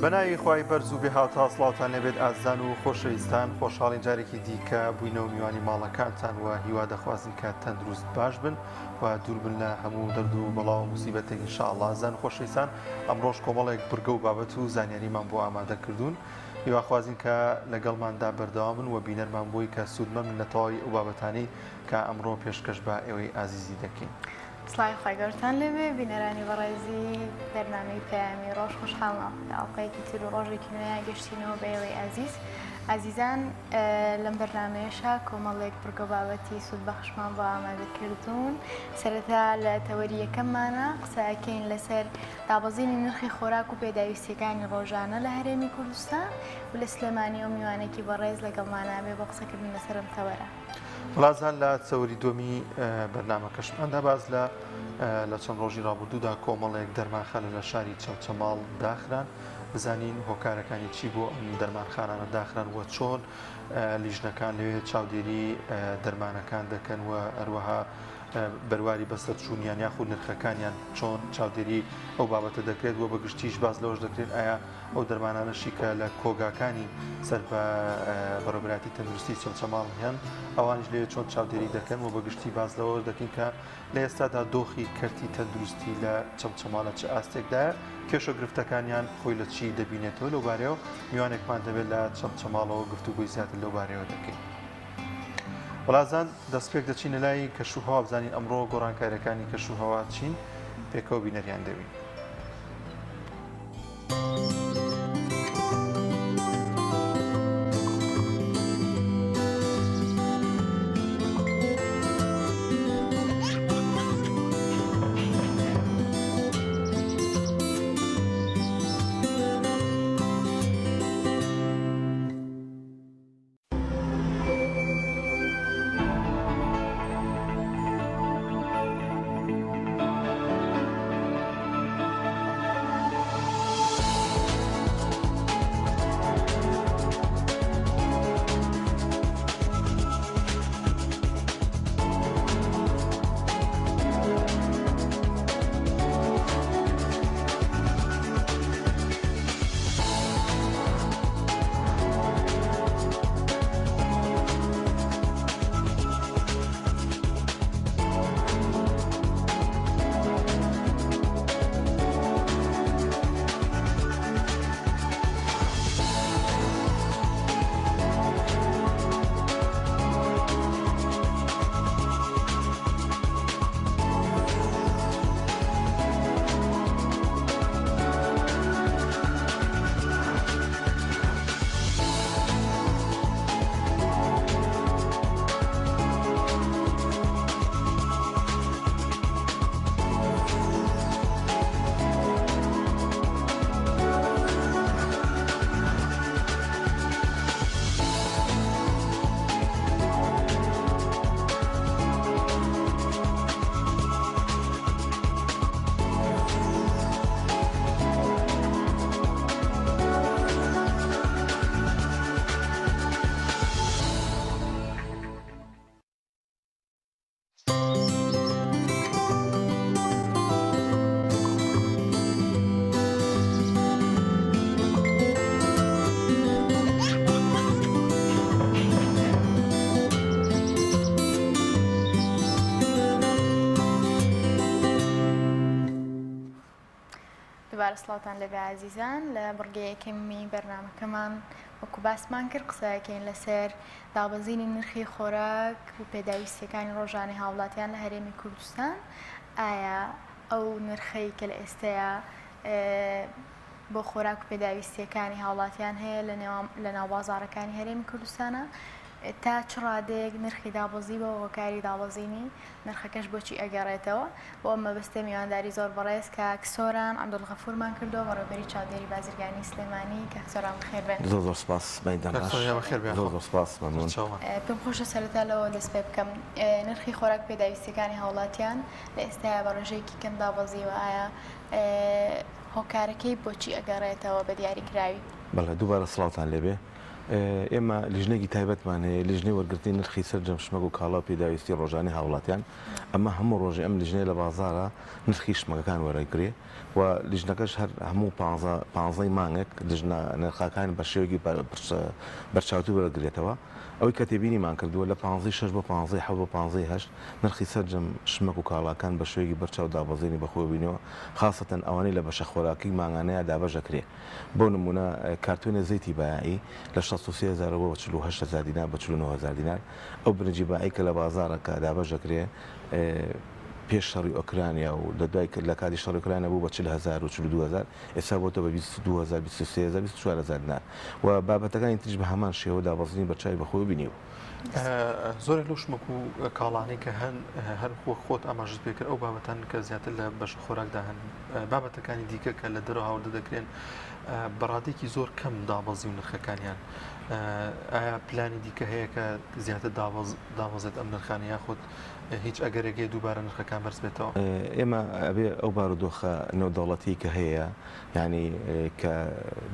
بەناوی خوای بەرز و بێ هاوتا سڵاوتان لەبێت ئازان و خۆشەویستان خۆشحاڵی جارێکی دیکە بووینەوە میوانی ماڵەکانتان و هیوا دەخوازن کە تەندروست باش بن و دوور بن لە هەموو دەرد و بەڵاو موسیبەتێک ئینشاءالله. ئازان خۆشەویستان، ئەمڕۆژ کۆمەڵێک بورگە و بابەت و زانیاریمان بۆ ئامادەکردوون. هیواخوازین کە لەگەڵماندا بەردەوامن و بینەرمان بۆی کە سوودمە من لە تەواوی ئەو بابەتانەی کە ئەمڕۆ پێشکەش بە ئێوەی ئازیزی دەکەین. سڵاوی خۆی گەورتان لەبێ بینەرانی بەڕێزی بەرنامەی پەیامی ڕۆژ خۆشحاڵە لە ئەڵقەیەکی تر و ڕۆژێکی نوێیان گەشتینەوە بە ئێوەی ئازیز. ئازیزان، لەم بەرنامەیەشە کۆمەڵێک بورگە بابەتی سوودبەخشمان بۆ ئامادەکردوون. سەرەتا لە تەوەری یەکەممانە قسەکەین لەسەر دابەزینی نرخی خۆراک و پێداویستیەکانی ڕۆژانە لە هەرێمی کوردستان و لە سلێمانی و میوانێکی بەڕێز لەگەڵمانە بێ بۆ قسەکردن لەسەر ئەم تەوەرە. بەڵازان لە چەوەری دومی بەرنامەکەشماندا باز لە چەند ڕۆژی ڕابردوودا کۆمەڵێک دەرمانخانە لە شاری چەوچەماڵ داخران، بزانین هۆکارەکانی چی بۆ ئەم دەرمانخانانە داخران و چۆن لیژنەکان لەوێ چاودێری دەرمانەکان دەکەن و هەروەها بەرواری بەسەر چوونیان یاخود نرخەکانیان چۆن چاودێری ئەو بابەتە دەکرێت و بەگشتیش باز لەوەش دەکرێت ئایا ئەو دەرمانانەشی کە لە کۆگاکانی سەر بە بەڕێوەبەراتی تەندروستی چەوچەماڵ هەن ئەوانش لێ چۆن چاودێری دەکەن و بەگشتی باز لەوەش دەکەین کە لە ئێستادا دۆخی کەرتی تەندروستی لە چەوچەماڵە چه ئاستێکدایە، کێشە گرفتەکانیان خۆی لە چی دەبینێتەوە لەو بارەوە میوانێکمان دەبێت لە چەوچەماڵەوە گفتوگوی زیاتر لەو بارەوە دەکەین. وڵازان دەستپێک دەچینە لای کەشوهەوا بزانین ئەمڕۆ گۆڕانکاریەکانی کەشوهەوا چین، پێکەوە بینەریان دەوین. سڵاوتان لەبێ عزیزان، لە بڕگەیەکەمی بەرنامەکەمان وەکو باسمان کرد قسەکەین لەسەر دابەزینی نرخی خۆراک و پێداویستیەکانی ڕۆژانەی هاوڵاتیان لە هەرێمی کوردستان. ئایا ئەو نرخەی کە لە ئێستەیە بۆ خۆراک و پێداویستیەکانی هاوڵاتیان هەیە لە ناو بازاڕەکانی هەرێمی کوردستانە تا چ ڕادێک نرخی دابەزی بە هۆکاری دابەزینی نرخەکەش بۆچی ئەگەڕێتەوە. بۆ ئەمە بەستە میوانداری زۆر بەڕێز کە کسۆران عەبدولغەفوورمان کردەوە بەڕێوەبەری چاودێری بازرگانی سلێمانی. کە کسۆران بەخێر بێن. زۆر سپاس زۆر سپاس مەمنون. پێم خۆشە سەرەتا لەوە دەست پێ بکەم نرخی خۆراک پێداویستیەکانی هاوڵاتیان لە ئێستایا بە ڕێژەیەکی کەم دابەزیوە، ئایا هۆکارەکەی بۆچی ئەگەڕێتەوە بە دیاریکراوی؟ بەڵێ دووبارە سڵاوتان لێبێ. ئێمە لیژنێکی تایبەتمان هەیە لیژنەی وەرگرتنی نرخی سەرجەم شمەک و کاڵا و پێداویستی ڕۆژانەی هاوڵاتیان ئەمە هەموو ڕۆژێ ئەم لیژنەیە لە بازارە نرخی شمەکەکان وەرەگرێ و لیژنەکەش هەر هەموو 15 مانگێک لیژنە نرخەکان بە شێوەیەکی بەرچاوتوو وەرەگرێتەوە ئەوەی کە تێبینیمان کردووە لە 15 بۆ 15 بۆ 15 نرخی سەرجەم شمەک و کاڵاکان بە شێوەیەکی بەرچاو دابەزێنی بەخۆ بینەوە خاصەتەن ئەوانەی لە بەشە خۆراکی ماگانەیە دابەژەکرێ بۆ نمونە کارتونە زەیتی بایایی لە 63,000 بۆ 48,000 دینار بە 49,000 دینار ئەو برنجی بایی کە لە بازارەکە دابەژەکرێ پێش شەڕی ئۆکرانیا و لە دوای لە کاتی شەڕی ئۆکرانیا بوو بە 40,000 و 42,000 ئێستا بۆتە بە 22,000 23,000 24,000 دینار و بابەتەکانی تریش بە هەمان شێوە دابەزینی بەرچاوی بەخۆی بینیوە زۆرێک لەو شمەک و کاڵانەی کە هەر خۆت ئاماژت پێکرد ئەو بابەتان کە زیاتر لە بەش خۆراکدا هەن بابەتەکانی دیکە کە لە دەرەوە هاوردە دەکرێن بەڕادێکی زۆر کەم دابەزی و نرخەکانیان ئایا پلانی دیکە هەیە کە زیاتر دابەزێت ئەم نرخانە یاخود هیچ ئەگەرێکی دووبارە نرخەکان بەرز بێتەوە ئێمە ئەبێ ئەو بارودۆخە نێودەوڵەتی کە هەیە ینی کە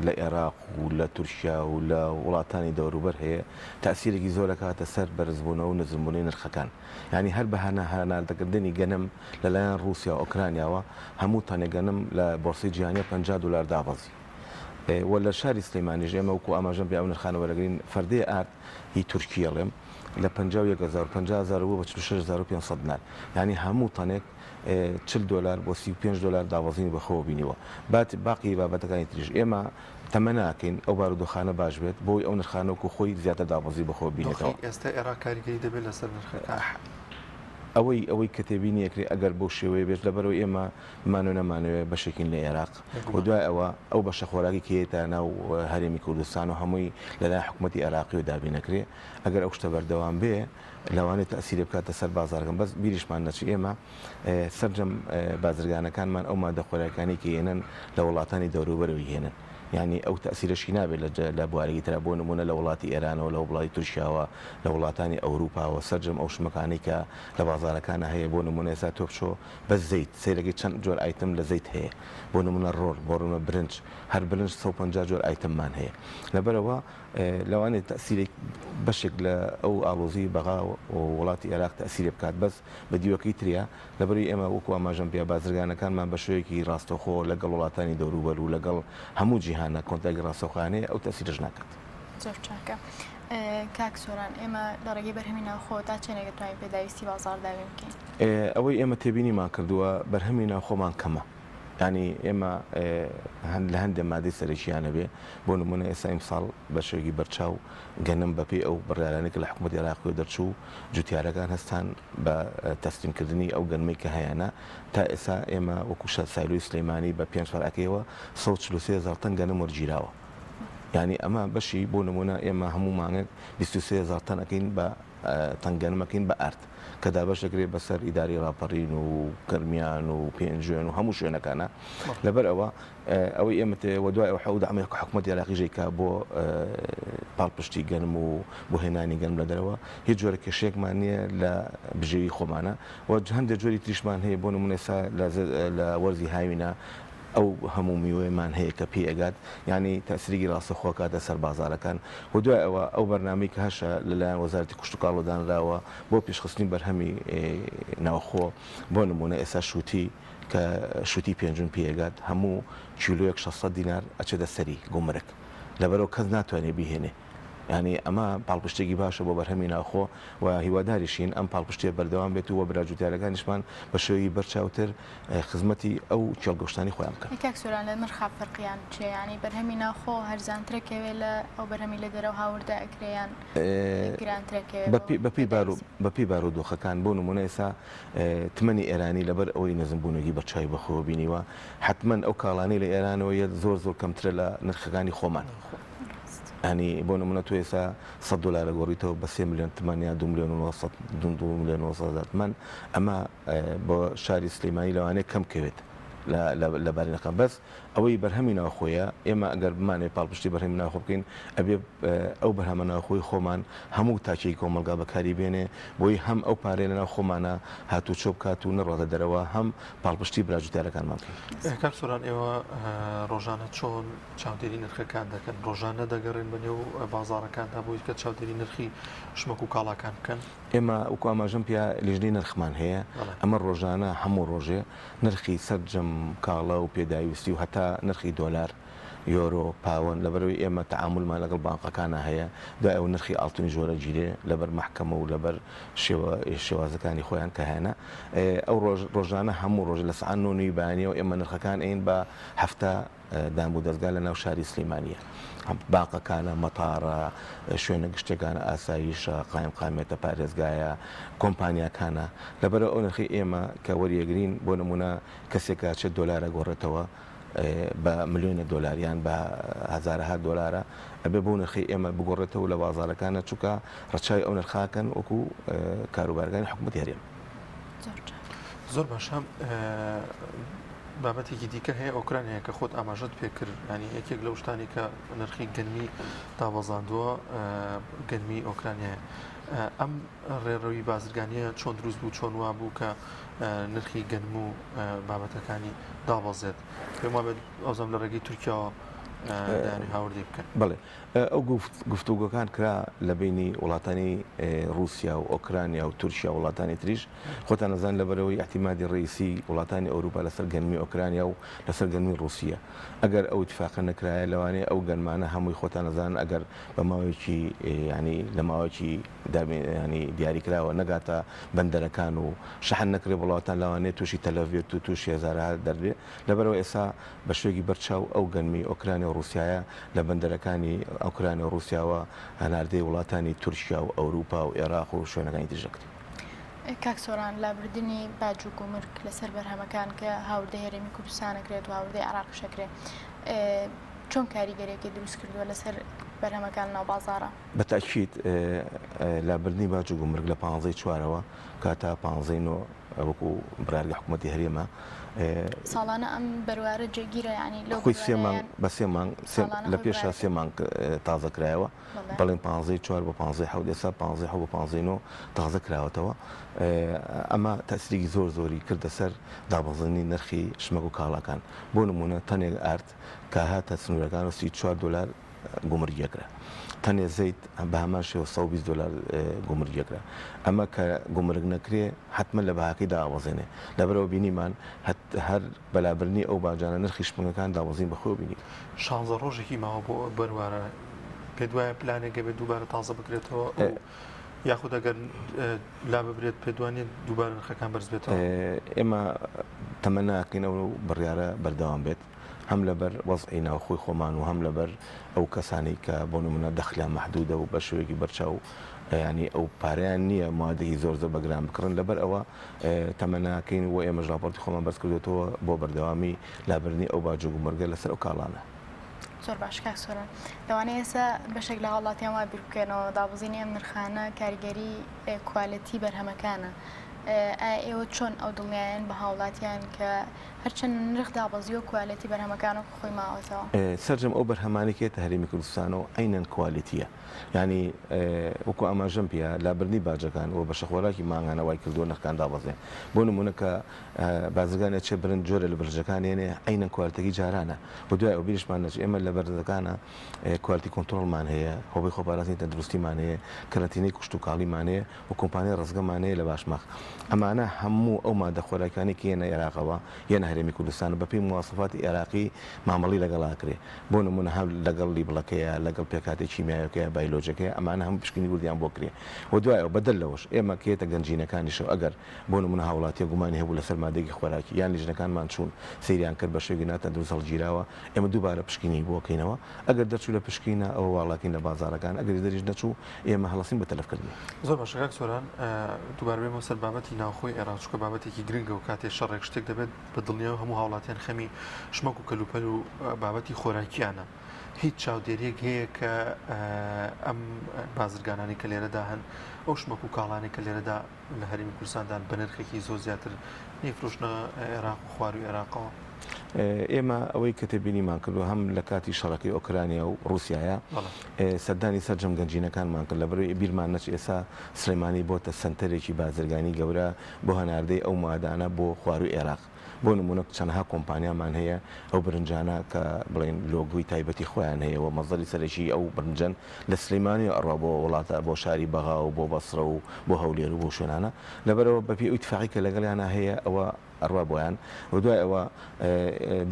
لە عێراق و لە تورکیا و لە وڵاتانی دەوروبەر هەیە تاثیرێکی زۆر کاتە سەر بەرزبوونەوە و نزمبوونی نرخەکان ینی هەر بەهانە هەناردەکردنی گەنم لەلایەن رووسیا و ئۆکرانیاوە هەموو تانێگەنم لە بۆرسی جیهانیە $50 دابەزی و لە شاری سلەیمانیش ئێمە وەکو ئاماژەم پێ ئەو نرخانە وەرەگرین فەردەی ئارد هی تورکیە ڵێم لە 51,000 بۆ 46,500 دینار ینی هەموو تەنێک $40 بۆ $35 دابەزینی بەخۆوە بینیوە باقی بابەتەکانی تریش ئێمە تەمە ناکەین ئەو بارودۆخانە باش بێت بۆی ئەو نرخانەوەکو خۆی زیاتر دابەزی بەخۆ بینێتەوە ئێستا عێراق کاریگەری دەبێت لەسەر نرخەکان ئەوەی کە تێبینی یەکری ئەگەر بۆ شێوەیە بێت لەبەرەوە ئێمە مانۆ نەمانەوێت بەشێکین لە عێراق و دوای ئەوە ئەو بەشە خۆراکی کێتە ناو هەرێمی کوردستان و هەمووی لەلای حکوومەتی عێراقی و دابینەکرێ ئەگەر ئەو شتە بەردەوام بێ لەوانێت تەسیری بکاتە سەر بازارەکەم بەس بیریشمان نەچی ئێمە سەرجەم بازرگانەکانمان ئەو مادە خۆراکانی کە هێنن لە وڵاتانی دەوروبەرەوەی هێنن ینی ئەو تەسیرەشی نابێت لە بوارێکی ترا بۆ نمونە لە وڵاتی ئێرانەوە لە وڵاتی تورکیاوە لە وڵاتانی ئەوروپاوە سەرجەم ئەو شمەکانی کە لە بازارەکانە هەیە بۆ نمونە ئێستا تۆپشۆ بە زەیت سیرەکەی چەند جۆر ئایتم لە زەیت هەیە بۆ نمونە ڕۆڵ بۆ نمونە برنج هەر برنج 150 جۆر ئایتممان هەیە لەبەرەوە لەوانێت تەسیرێک بەشێک لە ئەو ئاڵۆزی بەغا وڵاتی عێراق تەسیری بکات بەس بە دیوەکەی تریا لەبەری ئێمە وەکو ئاماژەم پێ بازرگانەکانمان بە شوەیەکی ڕاستەوخۆ لەگەڵ وڵاتانی دەوروبەر و لەگەڵ هەموو جیهانە کۆنتاگی ڕاستەوخانەیە ئەو تەسیرش ناکات زۆر چاکە کاک سۆران ئێمە لە ڕێگەی بەرهەمی ناوخۆ تا چێنێگە توانین پێداویستی بازار داوێ بکەین ئەوەی ئێمە تێبینیمان کردووە بەرهەمی ناوخۆمان کەمە ینی ئێمە لە هەندێک مادەی سەرەکییانە بێ بۆ نمونە ئێستا ئیمساڵ بە شێوەیەکی بەرچاو گەنم بەپێی ئەو بڕیارانێک لە حکوومەتی عێراقی دەرچوو جوتیارەکان هەستان بە تەسلیمکردنی ئەو گەنمەی کە هەیەە تا ئێستا ئێمە وەکو سایلوی سلەیمانی بە 5 فەرعەکەیەوە 143,000 تەن گەنم وەرگیراوە ینی ئەمە بەشی بۆ نمونە ئێمە هەموو مانگێک 23,000 تەن ئەەکەین بە تەنگەنمەکەین بە ئارد کە دابەش دەکرێت بەسەر ئیداری ڕاپەڕین و گەرمیان و پێنجێن و هەموو شوێنەکانە لەبەر ئەوەی ئێمە وە دوای ئەو حەود ئەمە حکوومەتی عێراقی ژێکا بۆ پاڵپشتی گەنم و بۆ هێنانی گەنم لە دەرەوە هیچ جۆرە کێشێکمان نییە لە بژێوی خۆمانە و هەندێک جۆری تریشمان هەیە بۆ نمونە ئێستا لە وەرزی هاوینە ئەو هەموو میوەیەمان هەیە کە پێ ئەگات ینی تەسیری ڕاستە خۆکاتە سەر بازارەکان و دوای ئەوە ئەو بەرنامەی کە هەشە لەلایەن وەزارەتی کوشت و کاڵۆدانراوە بۆ پێشخستنی بەرهەمی ناوخۆ بۆ نمونە ئێستا شووتی کە شووتی پێنجون پێگات هەموو کیلۆیەک 600 دینار ئەچێتە سەری گومرک لەبەرەوە کەس ناتوانێت بیهێنێ ینی ئەمە پاڵپشتێکی باشە بۆ بەرهەمی ناوخۆ و هیواداریشین ئەم پاڵپشتێ بەردەوام بێت و براجوتیارەکانیشمان بە شێوەی بەرچاوتر خزمەتی ئەو کێڵگەشتانی خۆیان بکەن کاک سۆران لە نرخا فەرقیان چێ ینی بەرهەمی ناوخۆ هەرزانترەکەوێت لە ئەو بەرهەمی لە دەرەوە هاوردا ئەکرێیان گرانترەکەوێت بەپی بارودۆخەکان بۆ نمونە ئێستا تمەنی ئێرانی لەبەر ئەوەی نەزمبوونەوەی بەرچاوی بەخۆ بینیوە حتمما ئەو کاڵانەی لە ئێرانەوە زۆر کەمترە لە نرخەکانی خۆمان ینی بۆ نمونە تو ئێستا $100 گۆڕیتەوە بە 3 ملیۆن تمانیا 2,900,000 تمەن ئەمە بۆ شاری سلەیمانی لەوانەیە کەم کەوێت لە بارینەکان بەس ئەوەی بەرهەمی ناوخۆیە ئێمە ئەگەر بمانێ پاڵپشتی بەرهەمی ناوخۆ بکەین ئەبێ ئەو بەرهەمە ناوخۆی خۆمان هەموو تاچەی کۆمەلگا بەکاری بێنێ بۆی هەم ئەو پارێ لە ناو خۆمانە هاتوو چۆ بکات و نەڕاتە دەرەوە هەم پاڵپشتی براجوتارەکانمان بکەین. کاک سۆران ئێوە ڕۆژانە چۆن چاودێری نرخەکان دەکەن ڕۆژانە دەگەڕێن بەنێو بازاڕەکاندا بۆی کە چاودێری نرخی شمەک و کاڵاکان بکەن ئێمە وەکو ئاماژەم پیا لیژنەی نرخمان هەیە ئەمە ڕۆژانە هەموو ڕۆژێ نرخی سەررجەم کاڵە و پێداویستی و هەتا نرخی دۆلار یۆرۆ پاوەند لەبەرەوەی ئێمە تەعاملمان لەگەڵ بانقەکانە هەیە دوای ئەو نرخی ئاڵتونی ژۆرە گیرێ لەبەر محکەمە و لەبەر شێوازەکانی خۆیان کە هێنا ئەو ڕۆژانە هەموو ڕۆژ لە سعان نۆنی بەیانیەوە ئێمە نرخەکان ئین بە هەفتە دامبوو دەستگا لە ناو شاری سلێمانیە باقەکانە مەتارە شوێنە گشتەکانە ئاساییشە قایم قامێتە پارێزگایە کۆمپانیاکانە لەبەر ئەو نرخی ئێمە کە وەریەگرین بۆ نمونە کەسێکە چێت دۆلارە گۆڕێتەوە بە ملیۆنە دۆلاریان بە هزارها دۆلارە ئەبێ بۆ نرخی ئێمە بگۆڕێتەوە لە بازارەکانە چووکە ڕەچاوی ئەو نرخاکەن وەکو کاروبارەکانی حکوومەتی هەرێم. زۆر باشە بابەتێکی دیکە هەیە ئۆکرانیا کە خۆت ئاماژەت پێکرد ینی یەکێک لەو شتانی کە نرخی گەنمی دابەزاندووە گەنمی ئۆکرانیا ئەم ڕێڕەوی بازرگانیە چۆن دروست بوو چۆن وا بوو کە نرخی گەنم و بابەتەکانی دابەزێت پێم وابێت ئەوزەم لە ڕێگەی تورکیاوە هاوردی بکەن. بڵێ ئەو گفتوگۆکان کرا لە بینی وڵاتانی رووسیا و ئۆکرانیا و تورکیا وڵاتانی تریش خۆتان نەزان لەبەرەوەی احتیمادی ڕئیسی وڵاتانی ئەوروپا لەسەر گەنمی ئۆکرانیا و لەسەر گەنمی رووسیا ئەگەر ئەو اتفاقە نەکرایە لەوانەیە ئەو گەنمانە هەمووی خۆتان نەزان ئەگەر بە ماوەیەکی ینی لە ماوەیەکی ینی دیاریکراوە نەگاتە بەندەرەکان و شەحن نەکرێ وڵاتان لەوانێت تووشی تەلەڤێت و تووشی هێزارها دەردێ لەبەرەوە ئێستا بە شوێکی بەرچاو ئەو گەنمی ئۆکرانیا و رووسایە لە بەندەرەکانی ئۆکرانیا و رووسیاوە هەناردەی وڵاتانی تورکیا و ئەوروپا و عێراق و شوێنەکانی تریژەکرد. کاک سۆران لابردنی باج و گومرگ لەسەر بەرهەمەکان کە هاوردەی هەرێمی کوردستانەکرێت و هاوردەی عێراقیشەکرێت چۆن کاریگەرێکی دروست کردووە لەسەر بەرهەمەکان ناو بازاڕە؟ بەتاکید لابردنی باج و گومرگ لە 15 چوارەوە کاتا 15 وەکو بڕارگە حکوومەتی هەرێمە ساڵانە ئەم بەروارە جێگیرە ینی لەو خۆی سێمان بە سێمان لە پێشا سێمان تازە کرایەوە بەڵێن 15 چوار بە 15 حەوت ئێستا 15 بە 15 تازە کراوەتەوە ئەمە تەسریکی زۆر زۆری کردە سەر دابەزێنی نرخی شمەک و کاڵاکان بۆ نمونە تەنێک ئارد کە هاتە سنوورەکان و 34 دلار گومرگیەکرا تەنێ زەیت بە هەمان شێوە 120 دلار گومرگیەکرا ئەمە کە گومرگ نەکرێ حتممە لە بەهاکەی دابەزێنێ لەبەرەوە بینیمان هەر بەلابرنی ئەو باجانە نرخی شمەکان دابەزین بەخۆ بینی 16 ڕۆژێکی ماوە بۆ بەروارە پێ دوایە پلانێکە بێت دووبارە تازە بکرێتەوە یاخود ئەگەر لا ببرێت پێدوانێت دووبارە نرخەکان بەرز بێتەوە ئێمە تەمەناکەینەوە بڕیارە بەردەوام بێت هەم لەبەر وەزعی ناوخۆی خۆمان و هەم لەبەر ئەو کەسانی کە بۆ نمونە دەخلیان مەحدودە و بە شوێکی بەرچاو ینی ئەو پارەیان نییە مادەی زۆر زۆر بەگران بکڕن لەبەر ئەوە تەمەناکەین و ئێمە ژاپۆرتی خۆمان بەرز کردوێتەوە بۆ بەردەوامی لابرنی ئەو باج و گومرگە لەسەر ئەو کاڵانە. زۆر باش کاک سۆران لەوانەیە ئێستا بەشێک لە وڵاتیان وا بیر بکەنەوە دابەزینی ئەم نرخانە کاریگەری کوالەتی بەرهەمەکانە ئێوە چۆن ئەو دڵنیایان بە هاوڵاتیان کە هەرچەند نرخ دابەزی و کوالەتی بەرهەمەکان و خۆی ماوەتەوە سەرجەم ئەو بەرهەمانێکێتە هەرێمی کوردستانەوە ئەینەن کوالیتیە ینی وەکو ئاماژەم پێە لابرنی باجەکان و بە شەخۆراکی ماگانە وای کردووە نرخەکان دابەزێ بۆ نمونە کە بازرگانێک چێ برن جۆرە لە برژەکانێنێ ئەینەن کوالتەکی جارانە بۆ دوای ئەو بیرشمان نەچ ئێمە لە بەرزەکانە کوالتی کۆنتترۆلمان هەیە هۆبی خۆپارازی تەندروستیمان هەیە کەرەتینەی کوشت و کاڵیمان هەیە و کۆمپانیای ڕزگەمان هەیە لە باشمەخ ئەمانە هەموو ئەو مادە خۆراکانی کێنە عێراقەوە یەنە هەرێمی کوردستان بەپی مواسفاتی عێراقی مامەڵی لەگەڵاکرێ بۆ نمونە هەم لەگەڵ لیبڵەکەیە لەگەڵ پێکاتی چیمیایەکەیە بایلۆجەکەی ئەمانە هەموو پشکنی وردیان بۆ کرێ و دوایەوە بەدەل لەوەش ئێمە کێتە گەنجینەکانیشەوە ئەگەر بۆ نمونە هاوڵاتی گومانی هەبوو لەسەر مادێکی خۆراکی یان لیژنەکانمان چوون سەیریان کرد بە شێوی ناتە دروست هەڵگیراوە ئێمە دووبارە پشکنی بۆکەینەوە ئەگەر دەرچوو لە پشکینە ئەوە واڵاکین لە بازارەکان ئەگەر دەریش نەچوو ئێمە هەڵەسین بە تەلەفکردنی. زۆر باشە کاک سۆران دووبارە بێمە سەر بابەتی ناوخۆی عێراق چونکە بابەتێکی گرنگە و کاتێ شەڕێک شتێک دەبێت بە دڵنیاوە هەموو هاوڵاتیان خەمی شمەک و کەلوپەل و بابەتی خۆراکیانە هیچ چاودێریەک هەیە کە ئەم بازرگانانی کە لێرەدا هەن ئەو شمەک و کاڵانی کە لێرەدا لە هەرێمی کوردستاندان بە نرخێکی زۆر زیاتر نیفرۆشنە عێراق و خوار و عێراقەوە ئێمە ئەوەی کە تێبینیمان کردو هەم لە کاتی شەڕەکەی ئۆکرانیا و رووسایە سەردانی سەررجەم گەنجینەکانمان کرد لە بەرەوەی بیرمان نەچ ئێستا سلەیمانی بۆتە سنتەرێکی بازرگانی گەورە بۆ هەناردەی ئەو مادانە بۆ خواروی عێراق بۆ نمونە چەندها کۆمپانیامان هەیە ئەو برنجانە کە بڵێن لۆگوی تایبەتی خۆیان هەیە و مەزەری سەرەکی ئەو برنجەن لە سلەیمانی ئەڕوا بۆ وڵاتە بۆ شاری بەغا و بۆ بەسرە و بۆ هەولێر و بۆ شوێنانە لەبەرەوە بەپێ ئیتفاقی کە لەگەڵیانە هەیە ئەوە ئەڕوا بۆیان و دوای ئەوە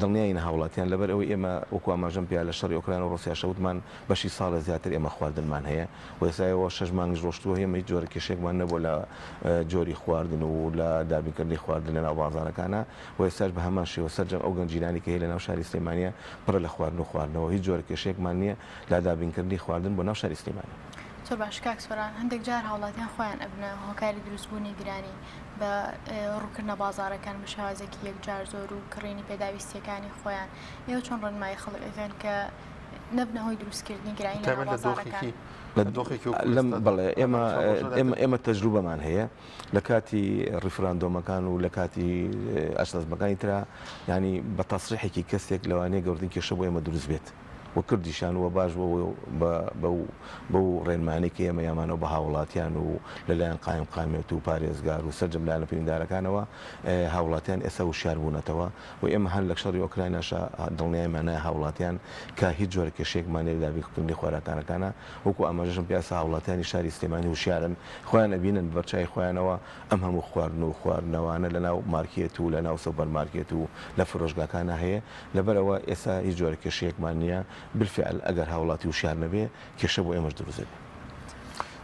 دڵنیایین هاوڵاتیان لەبەر ئەوەی ئێمە وەکو ئاماژەم پیا لە شەڕی ئۆکران و رووسیا شەوتمان بەشی ساڵە زیاتر ئێمە خواردنمان هەیە و ئێستاەوە 6 مانگ ڕۆشتووە هێمە هیچ جۆرە کێشێکمان نەبوو لە جۆری خواردن و لە دابینکردنی خواردن لە ناو بازارەکانە و ئێستاش بە هەمان شێوە سەررجەم ئەو گەنجینانی کە هەیە لە ناو شاری سلەیمانیە پڕە لە خواردن و خواردنەوە هیچ جۆرە کێشێکمان نییە لە دابینکردنی خواردن بۆ ناو شاری سلەیمانی. زۆر باش کاک سۆران هەندێک جار هاوڵاتیان خۆیان ئەبنە هۆکاری دروستبوونی گرانی بە ڕووکردنە بازارەکان بە شێوازێکی یەکجار زۆر و کڕینی پێداویستیەکانی خۆیان ئێوە چۆن ڕێنمایی خەڵکەکان کە نەبنە هۆی دروستکردنی گرانی لە بازارەکان لەم بڵێ ئێمە تەجروبەمان هەیە لە کاتی ڕیفراندۆمەکان و لە کاتی ئاشتەزمەکانی ترا ینی بە تەسریحێکی کەسێک لەوانەیە گەوردن کێشە بۆ ئێمە دروست بێت و کردیشان وە باش بەو ڕێنمانی کە ئێمە یامانەوە بە هاوڵاتیان و لەلایەن قایم قامێت و پارێزگار و سەررجەم لایەنە پەیوەنددارەکانەوە هاوڵاتیان ئێستا وشار بوونەتەوە و ئێمە هەن لە شەڕی ئۆکرایناشە دڵنیایمانایە هاوڵاتیان کە هیچ جۆرە کێشێکمانێ لە دابینکردنی خۆراکانەکانە وەکو ئاماژەشم پیاسە هاوڵاتیانی شاری سلێمانی وشارن خۆیان ئەبینن بەرچای خۆیانەوە ئەم هەموو خواردن و خواردنەوەوانە لە ناو مارکێت و لە ناو سوپەر مارکێت و لە فرۆشگاکانە هەیە لەبەرەوە ئێستا هیچ جۆرە کێشەیەکمان نییە بالفعل ئەگەر هاوڵاتی وشار نەبێ کێشە بۆ ئێمەش دروست بێت.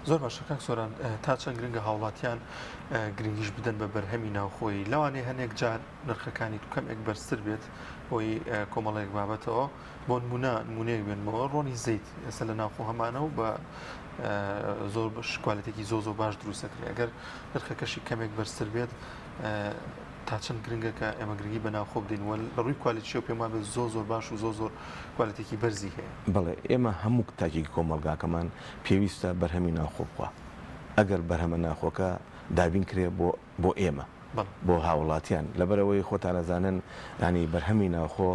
زۆر باشە کاک سۆران تا چەند گرنگە هاوڵاتیان گرنگیش بدەن بە بەرهەمی ناوخۆی لەوانەیە هەنێک جار نرخەکانی کەمێک بەرزتر بێت بۆی کۆمەڵێک بابەتەوە بۆ نمونەیەک بێنمەوە ڕۆنی زەیت ئێستا لە ناوخۆ هەمانە و بە زۆر کوالەتێکی زۆ باش دروستەکرێت ئەگەر نرخەکەشی کەمێک بەرزتر بێت تا چەند گرنگە کە ئێمە گرنگی بە ناوخۆ بدەین وە ڕووی کوالیتی و پێمان بێت زۆر باش و زۆر کوالیتێکی بەرزی هەیە. بڵێ ئێمە هەموو تاکێکی کۆمەلگاکەمان پێویستە بەرهەمی ناوخۆ بخوا ئەگەر بەرهەمە ناوخۆکە دابین کرێ بۆ ئێمە بۆ هاوڵاتیان لەبەرەوەی خۆتان ئەزانن ینی بەرهەمی ناوخۆ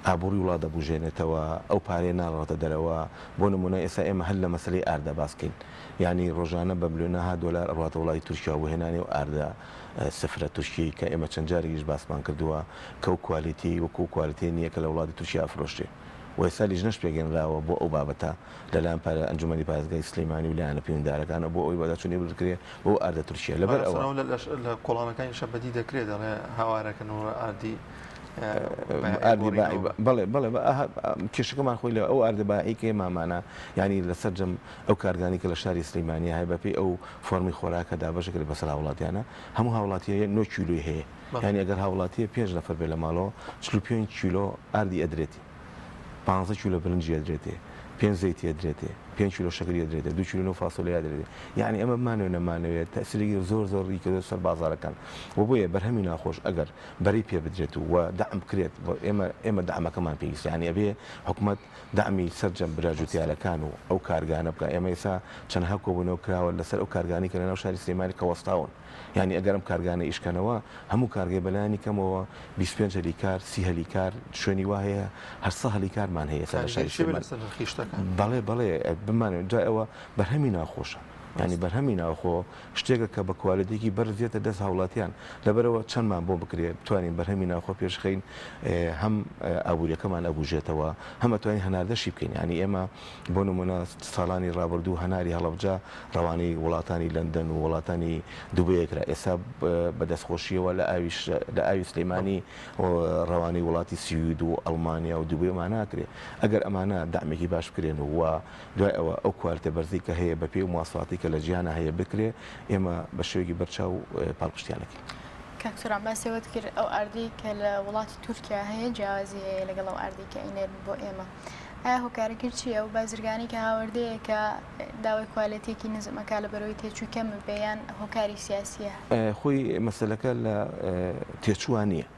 ئابووری وڵات دەبوژێنێتەوە ئەو پارێ ناڕاتە دەرەوە بۆ نمونە ئێستا ئێمە هەل لە مەسلەی ئاردە باسکەین ینی ڕۆژانە بە ملیۆنەها دۆلار ئەڕاتە وڵاتی تورکیا و هێنانی و ئاردە سفرە تووشی کە ئێمە چەند جارێکیش باسمان کردووە کە و کوالیتی وەکو کوالیتی نییە کە لە وڵاتی تورکیا ئەفرۆشتێ و ئێستا لیژنەش پێگەێنراوە بۆ ئەو بابەتە لەلایەن ئەنجومەنی پارێزگای سلەیمانی و لایەنە پەیوەنددارەکانە بۆ ئەوی بەداچوونی بکرێت بۆ ئاردە تورکیا لەبەر ئەوە لە کۆڵانەکانی شەبەدی دەکرێت دەڵێ هاوارەکەنەوە ئاردی بڵێ کێشەکەمان خۆی لە ئەو ئاردەباعی کە مامانە ینی لە سەررجەم ئەو کارگانی کە لە شاری سلەیمانی هەیە بەپێی ئەو فۆرمی خۆراکە دابەشەکە بەسەر هاوڵاتیانە هەموو هاوڵاتیە 9 کیلۆی هەیە ینی ئەگەر هاوڵاتیە 5 نەفەر بێ لە ماڵەوە 45 کیلۆ ئاردی ئەدرێتی 15 کیلۆ برنجی ئەدرێتێ 5 زەیتی ئەدرێتێ 5 کیلۆ شەکری ئەدرێتێ 2 کیلۆ فاسۆلیا دەدرێت یعنی ئەمە بمانەوە نەمانەوێت تەسیری زۆر ڕیکە سەر بازارەکان و بۆیە بەرهەمی ناخۆش ئەگەر بەری پێ بدرێت و دەعم بکرێت ئێمە دەعمەکەمان پێویستە ینی ئەبێ حکوومەت دەعمی سەررجەم براجوتیارەکان و ئەو کارگانە بکە ئێمە ئێستا چەندها کۆبوونەوە کراوە لەسەر ئەو کارگانی کە لە ناو شاری سلێمانی کە وەستاون ینی ئەگەرم کارگانە ئیشکەنەوە هەموو کارگەی بەلایانی کەمەوە 25 هەلیکار 30 هەلیکار شوێنی وا هەیە هەر 100 هەلیکارمان هەیە سەر شاری سلێمانی بەڵێ بمانێت جا ئەوە بەرهەمی ناخۆشە ینی بەرهەمی ناوخۆ شتێکە کە بە کوالەتێکی بەرزێتە دەست هاوڵاتیان لەبەرەوە چەندمان بۆ بکرێت بتوانین بەرهەمی ناوخۆ پێشخین هەم ئابوووریەکەمان ئەبوژێتەوە هەمە توانین هەناردەشی بکەین ینی ئێمە بۆ نمونە ساڵانی ڕابردوو هەناری هەڵەبجا ڕەوانی وڵاتانی لەندەن و وڵاتانی دووبەیەکرا ئێستا بەدەستخۆشیەوە لە ئاوی سلەیمانی ڕەوانی وڵاتی سوید و ئەڵمانیا و دووبێمان ناکرێت ئەگەر ئەمانە دامێکی باش بکرێن و دوای ئەوە ئەو کوارتە بەرزی کە هەیە بە پێی و مواصفاتی لە جیانە هەیە بکرێ ئێمە بە شێوەیەکی بەرچاو پاڵپشتیانەکەین. کاکسۆران باسیەوەت کرد ئەو ئاردی کە لە وڵاتی تورکیا هەیە جیاوازی هەیە لەگەڵ ئەو ئاردی کە ئینێن بۆ ئێمە ئایا هۆکارەکرد چییە و بازرگانی کە هاوردەیە کە داوای کوالەتێکی نزمەکە لە بەرەوەی تێچوو کەم بێیان هۆکاری سیاسیە خۆی مەسەلەکە لە تێچووان نییە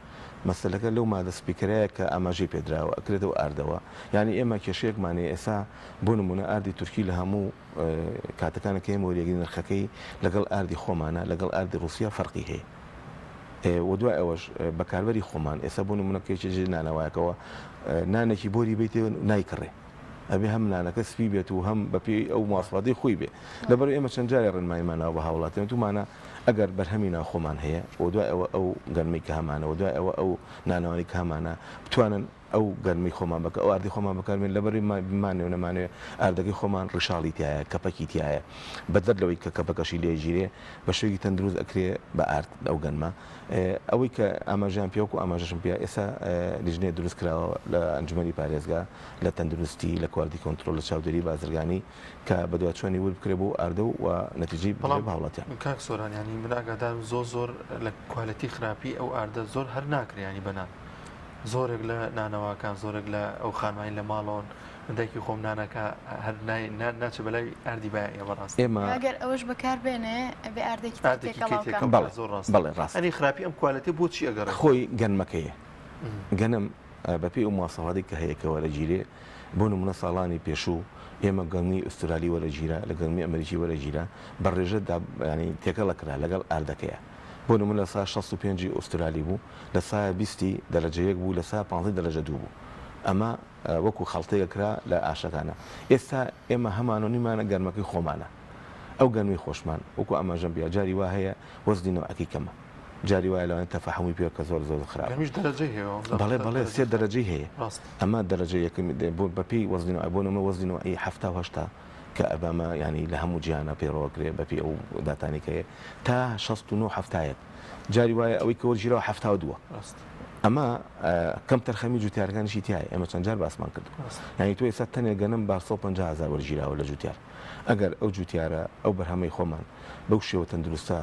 مەسەلەکە لەو مادە سپیکرەیە کە ئاماژەی پێدراوە ئەکرێتەوە ئاردەوە ینی ئێمە کێشەیەکمانێ ئێستا بۆ نمونە ئاردی تورکی لە هەموو کاتەکانەکە ئێمە وەریەگری نرخەکەی لەگەڵ ئاردی خۆمانە لەگەڵ ئاردی رووسیا فەرقی هەیە و دوای ئەوەش بەکاربەری خۆمان ئێستا بۆ نمونە کێچێژی نانەوەیەکەوە نانێکی بۆری بیت نایکڕێ ئەبێ هەم نانەکە سپی بێت و هەم بەپێی ئەو مواصفاتی خۆی بێ لەبەر ئێمە چەند جارێ ڕێنماییمانەوە بە هاوڵاتیان تومانە ئەگەر بەرهەمی ناوخۆمان هەیە و دوای ئەوە ئەو گەرمی کە هەمانەوە دوای ئەوە ئەو نانەوانی کە هەمانە بتوانن ئەو گەرمی خۆمان بکە ئەو ئاردی خۆمان بەکارمێن لەبەری بمانێ نەمانوێ ئاردەکەی خۆمان ڕشاڵی تایە کەپەکی تایە بەدەر لەوەی کە کەپەکەشی لێژیرێ بە شوێکی تەندروست ئەکرێ بە ئارد ئەو گەنمە ئەوەی کە ئاماژیان پێوەکو ئاماژەشم پێ ئێستا لیژنێ دروست کراوە لە ئەنجومەنی پارێزگا لە تەندروستی لە کواردی کۆنتترۆل لە چاودێری بازرگانی کە بە دوچوانی ور بکرێ بۆ ئاردە و نەتیجەی هاوڵاتیان کاک سۆران ینی من ئاگادار زۆر لە کوالەتی خراپی ئەو ئاردە زۆر هەر ناکرێنی بەنان زۆرێک لە نانەوەکان زۆرێک لە ئەو خانمایی لە ماڵۆن دایکی خۆم نانەکە هەر ناچە بەلای ئاردی باە بەڕاست ئێمە ئەگەر ئەوش بەکاربێنێ بێ ئاردێکی زۆر ڕاست بەڵێ ڕاست ئەنی خراپی ئەم کوالەتی بۆچی ئەگەڕ خۆی گەنمەکەیە گەنم بەپێی ئەو مواصفاتی کە هەیەکەوە لە گیرێ بۆ نمونە ساڵانی پێشوو ئێمە گەرمی ئوسترالی وەرەگیرە لە گەرمی ئەمریکی وەرەگیرە بە ڕێژە ینی تێکە لەکرا لەگەڵ ئاردەکەیە بۆ نمونە لە سا 65 ئوسترالی بوو لە سایە 20 دەرەجەیەک بوو لە سا 15 دەرەجە دوو بوو ئەمە وەکو خەڵتەیەکرا لە ئاشەکانە ئێستا ئێمە هەمان و نیمانە گەرمەکەی خۆمانە ئەو گەرمی خۆشمان وەکو ئەماژەم بیا جاری وا هەیە وەزدینەوەکی کەمە جاری وایە لەوانێت تەفاحمی پێ کە زۆر خراپ بەڵێ سێ دەرەجەی هەیە ئەمە دەرەجە یەکەم بۆ بەپی وەزدینەوە بۆ نمە وەزدینەوەی هەفتا کە ئەبامە ینی لە هەموو جیانە پێڕۆکرێ بەپی ئەو داتانیکەیە تا 69 هەفتایەک جاری وایە ئەوەی کە وەرگیرەوە 72 ئەمە کەم تەرخەمی جوتیارەکانیشی تایە ئێمە چەند جار باسمان کرد ینی تۆ ئێستا تەنێ گەنم 150,000 وەرگیراوە لە جوتیار ئەگەر ئەو جوتیارە ئەو بەرهەمەی خۆمان بەو شێوە تەندروستە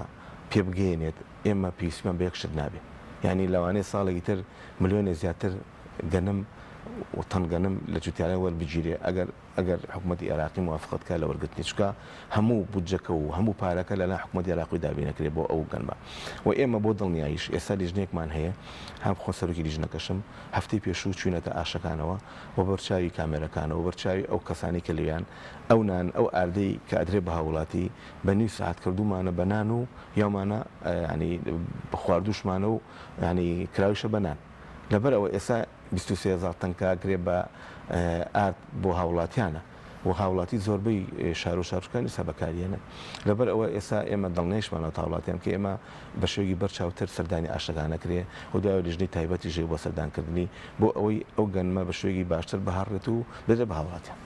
پێ بگەێنێت ئێمە پێویستمان بە یەکشت نابێت ینی لەوانەیە ساڵێکی تر ملیۆنێ زیاتر گەنم و تەنگەنم لە جوتیارە وەربگیرێ ئەگەر حکوومەتی عێراقی موافقەتکە لە وەرگرتنی چکە هەموو بودجەکە و هەموو پارەکە لەلا حکوومەتی عێراقی دابینەکرێت بۆ ئەو گەنمە و ئێمە بۆ دڵنیاییش ئێستا لیژنێکمان هەیە هەم خۆسەرۆکی لیژنەکەشم هەفتەی پێشوو چوینەتە ئاشەکانەوە و بەرچاوی کامێرەکانەوە بەرچاوی ئەو کەسانی کە لێیان ئەو نان ئەو ئاردەی کە ئەدرێ بە هاوڵاتی بە نوی سعات کردومانە بەنان و یاومانە ینی خواردوشمانە و ینی کراویشە بەنان لەبەر ئەوە ئێستا 23,000 تەنکاگرێ بە ئارد بۆ هاوڵاتیانە و هاوڵاتی زۆربەی شار و شارچکانی سەبەکاریێنە لەبەر ئەوە ئێستا ئێمە دڵنیشمانە تاوڵاتیان کە ئێمە بە شێوی بەرچاوتر سەردانی ئاشەکانەکرێ و دوای لیژنەی تایبەتی ژێ بۆ سەردانکردنی بۆ ئەوەی ئەو گەنمە بە شوێکی باشتر بەهاڕێت و بێتە بە هاوڵاتیان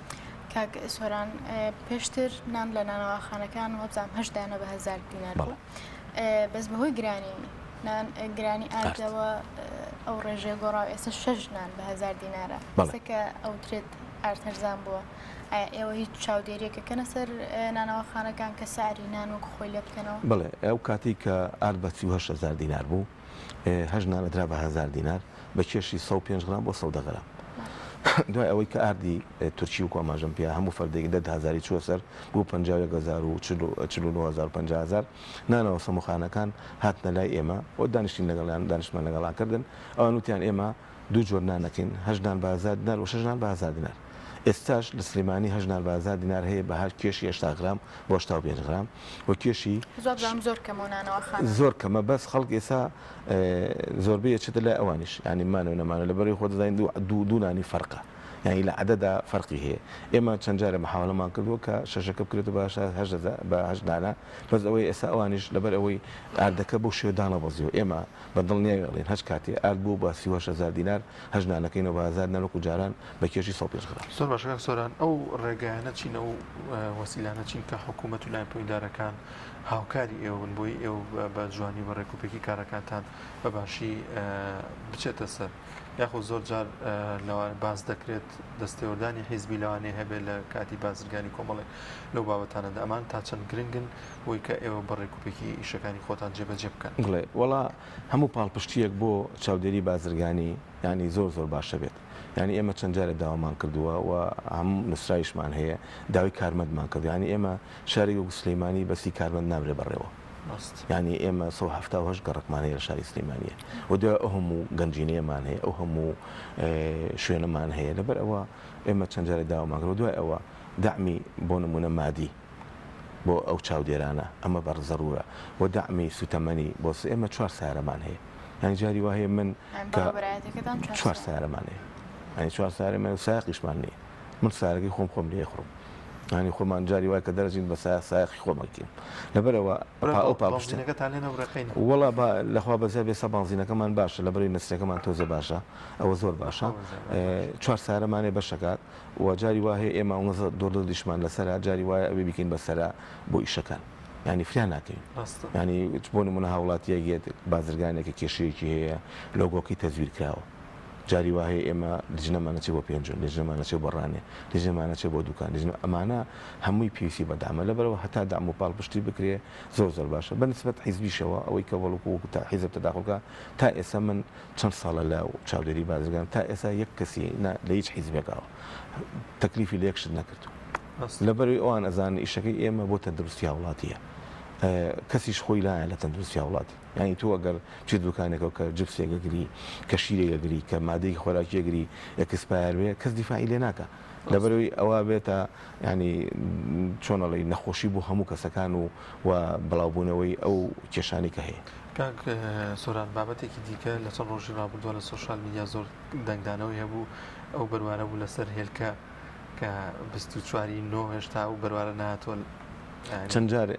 کاک سۆران پێشتر نان لە نانەواخانەکان وەبزانام 8 دانە بە 1000 دینار بوو بەس بەهۆی گرانی ئاردەوە ئەو ڕێژێ گۆڕاو ئێستا 6 نان بە 1000 دینارە بەسەکە ئەو ترێت ئارتەرزان بووە ئێوە هیچ چاودێریەکەکەنە سەر نانەوەخانەکان کە ساری نان وەک خۆی لێ بکەنەوە بڵێ ئەو کاتی کە ئارد بە 38,000 دینار بوو 8 نانەدرا بە 1000 دینار بە کێشی 105 غرام بۆ 100 غرام دوای ئەوەی کە ئاردی تورکی و کۆماژەم پێ هەموو فەردێکی 10,000 چوە سەر بۆ 50,000 نانەوە سەموخانەکان هاتنە لای ئێمە بۆ دانیشتین لەگەڵیان دانیشتمان لەگەڵاکردن ئەوان وتیان ئێمە دوو جۆر نانەکەین 8 نان بە 1000 دینار و 6 نان بە 1000 دینار ئێستاش لە سلێمانی 8 نان بە 1000 دینار هەیە بە هەر کێشی 80 غرام بۆ 85 غرام و کێشی زۆر کەمە بەس خەڵک ئێستا زۆربەی چێتە لای ئەوانیش ینی مانەوە نەمانە لەبەری خۆ دەزانین دوو نانی فەرقە ینی لە عەدەدا فەرقی هەیە ئێمە چەند جارە محاولەمان کردووە کە شەشەکە بکرێتە بە 8 دانە بەس ئەوەی ئێستا ئەوانیش لەبەر ئەوەی ئاردەکە بۆ شێدانە بەزیەوە ئێمە بە دڵنیاوێڵێن هەچ کاتێ ئارد بوو بە 38,000 دینار 8 نانەکەینەوە بە 1000 نانوەکو جاران بە کێشی 105 غرام زۆر باشەکە سۆران ئەو ڕێگایانە چینە و وەسیلانە چین کە حکوومەت و لایەن پۆیدارەکان هاوکاری ئێوەن بۆی ئێوە بە جوانی بە ڕێکوپێکی کارەکانتان بەباشی بچێتە سەر یاخۆ زۆر جار لەوان باز دەکرێت دەستێوەردانی حیزبی لەوانەیە هەبێت لە کاتی بازرگانی کۆمەڵی لەو بابەتانەدا ئەمان تا چەند گرنگن بۆی کە ئێوە بە ڕێکوپێکی ئیشەکانی خۆتان جێبەجێ بکەن گڵێ وەڵا هەموو پاڵپشتیەک بۆ چاودێری بازرگانی ینی زۆر باشە بێت ینی ئێمە چەند جارە داوامان کردووە و هەموو نووسرایشمان هەیە داوای کارمەندمان کرد ینی ئێمە شاری وەکو سلەیمانی بەسی کارمەند نابرێ بەڕێوە ینی ئێمە 1970 گەڕکمان هەیە لە شاری سلەیمانیە و دوای ئەو هەموو گەنجینەیەمان هەیە ئەو هەموو شوێنەمان هەیە لەبەر ئەوە ئێمە چەند جارە داوامان کرد و دوای ئەوە داعمی بۆ نمونە مادی بۆ ئەو چاودێرانە ئەمە بەڕ زەرورە بۆ دەعمی سوتەمەنی بۆ ئێمە 4 سارەمان هەیە یانی جاری وایە من کە 4 سارەمان هەیە ینی 4 سارەمان و ساقیشمان نییە من سارەکەی خۆم لێ خڕم ینی خۆمان جاری وای کە دەرەچین بە ساقی خۆمەکەین لەبەرەوە ئەو وڵا لەخوا بەزە بێ سەبانزینەکەمان باشە لەبەری نسرەکەمان تۆزە باشە ئەوە زۆر باشە 4 سارەمانێ بەشەکات و جاری وایە ئێمە دۆ دیشمان لەسەرا جاری وایە ئەوێ بیکەین بەسەرا بۆ ئیشەکان ینی فریان ناکەین ینی بۆ نمونە هاوڵاتیەکێت بازرگانێکی کێشەیەکی هەیە لۆگۆکی تەزویر کراوە جاری وایە ئێمە لژنەمانەچێت بۆ پێنج لژنەمانەچێت بۆ ڕانێ لژنەمانەچێت بۆ دوکان ئەمانە هەمووی پێویستی بەدامە لەبەرەوە هەتا دام و پاڵپشتی بکرێ زۆر باشە بەنسبەت حیزبیشەوە ئەوەی کە وەڵکو تا حیزب تەداخڵکە تا ئێستا من چەند ساڵە لە چاودێری بازرگان تا ئێستا یەک کەسی لە هیچ حیزبێکەوە تەکلیفی لە یەکشت نەکردو لەبەروی ئەوان ئەزان ئیشەکەی ئێمە بۆ تەندروستی هاوڵاتیە کەسیش خۆی لایە لە تەندروستی هاوڵاتی ینی تۆ ئەگەر چ دوکانێکەوە کە جبسێگەگری کە شیرێگەگری کە مادەی خۆراکیەگری ئەکسپایر بێ کەس دیفاعی لێ ناکە لەبەروی ئەوە بێتە ینی چۆنەڵی نەخۆشی بۆ هەموو کەسەکان و بڵاوبوونەوەی ئەو کێشانی کە هەیە کاک سۆران بابەتێکی دیکە لە چەند ڕۆژی ڕابردووە لە سوۆشال میدیا زۆر دەنگدانەوەی هەبوو ئەو بەروارە بوو لەسەر هێلکە کە 24 هێشتا ئەو بەروارە نهاتوە چەند جارێ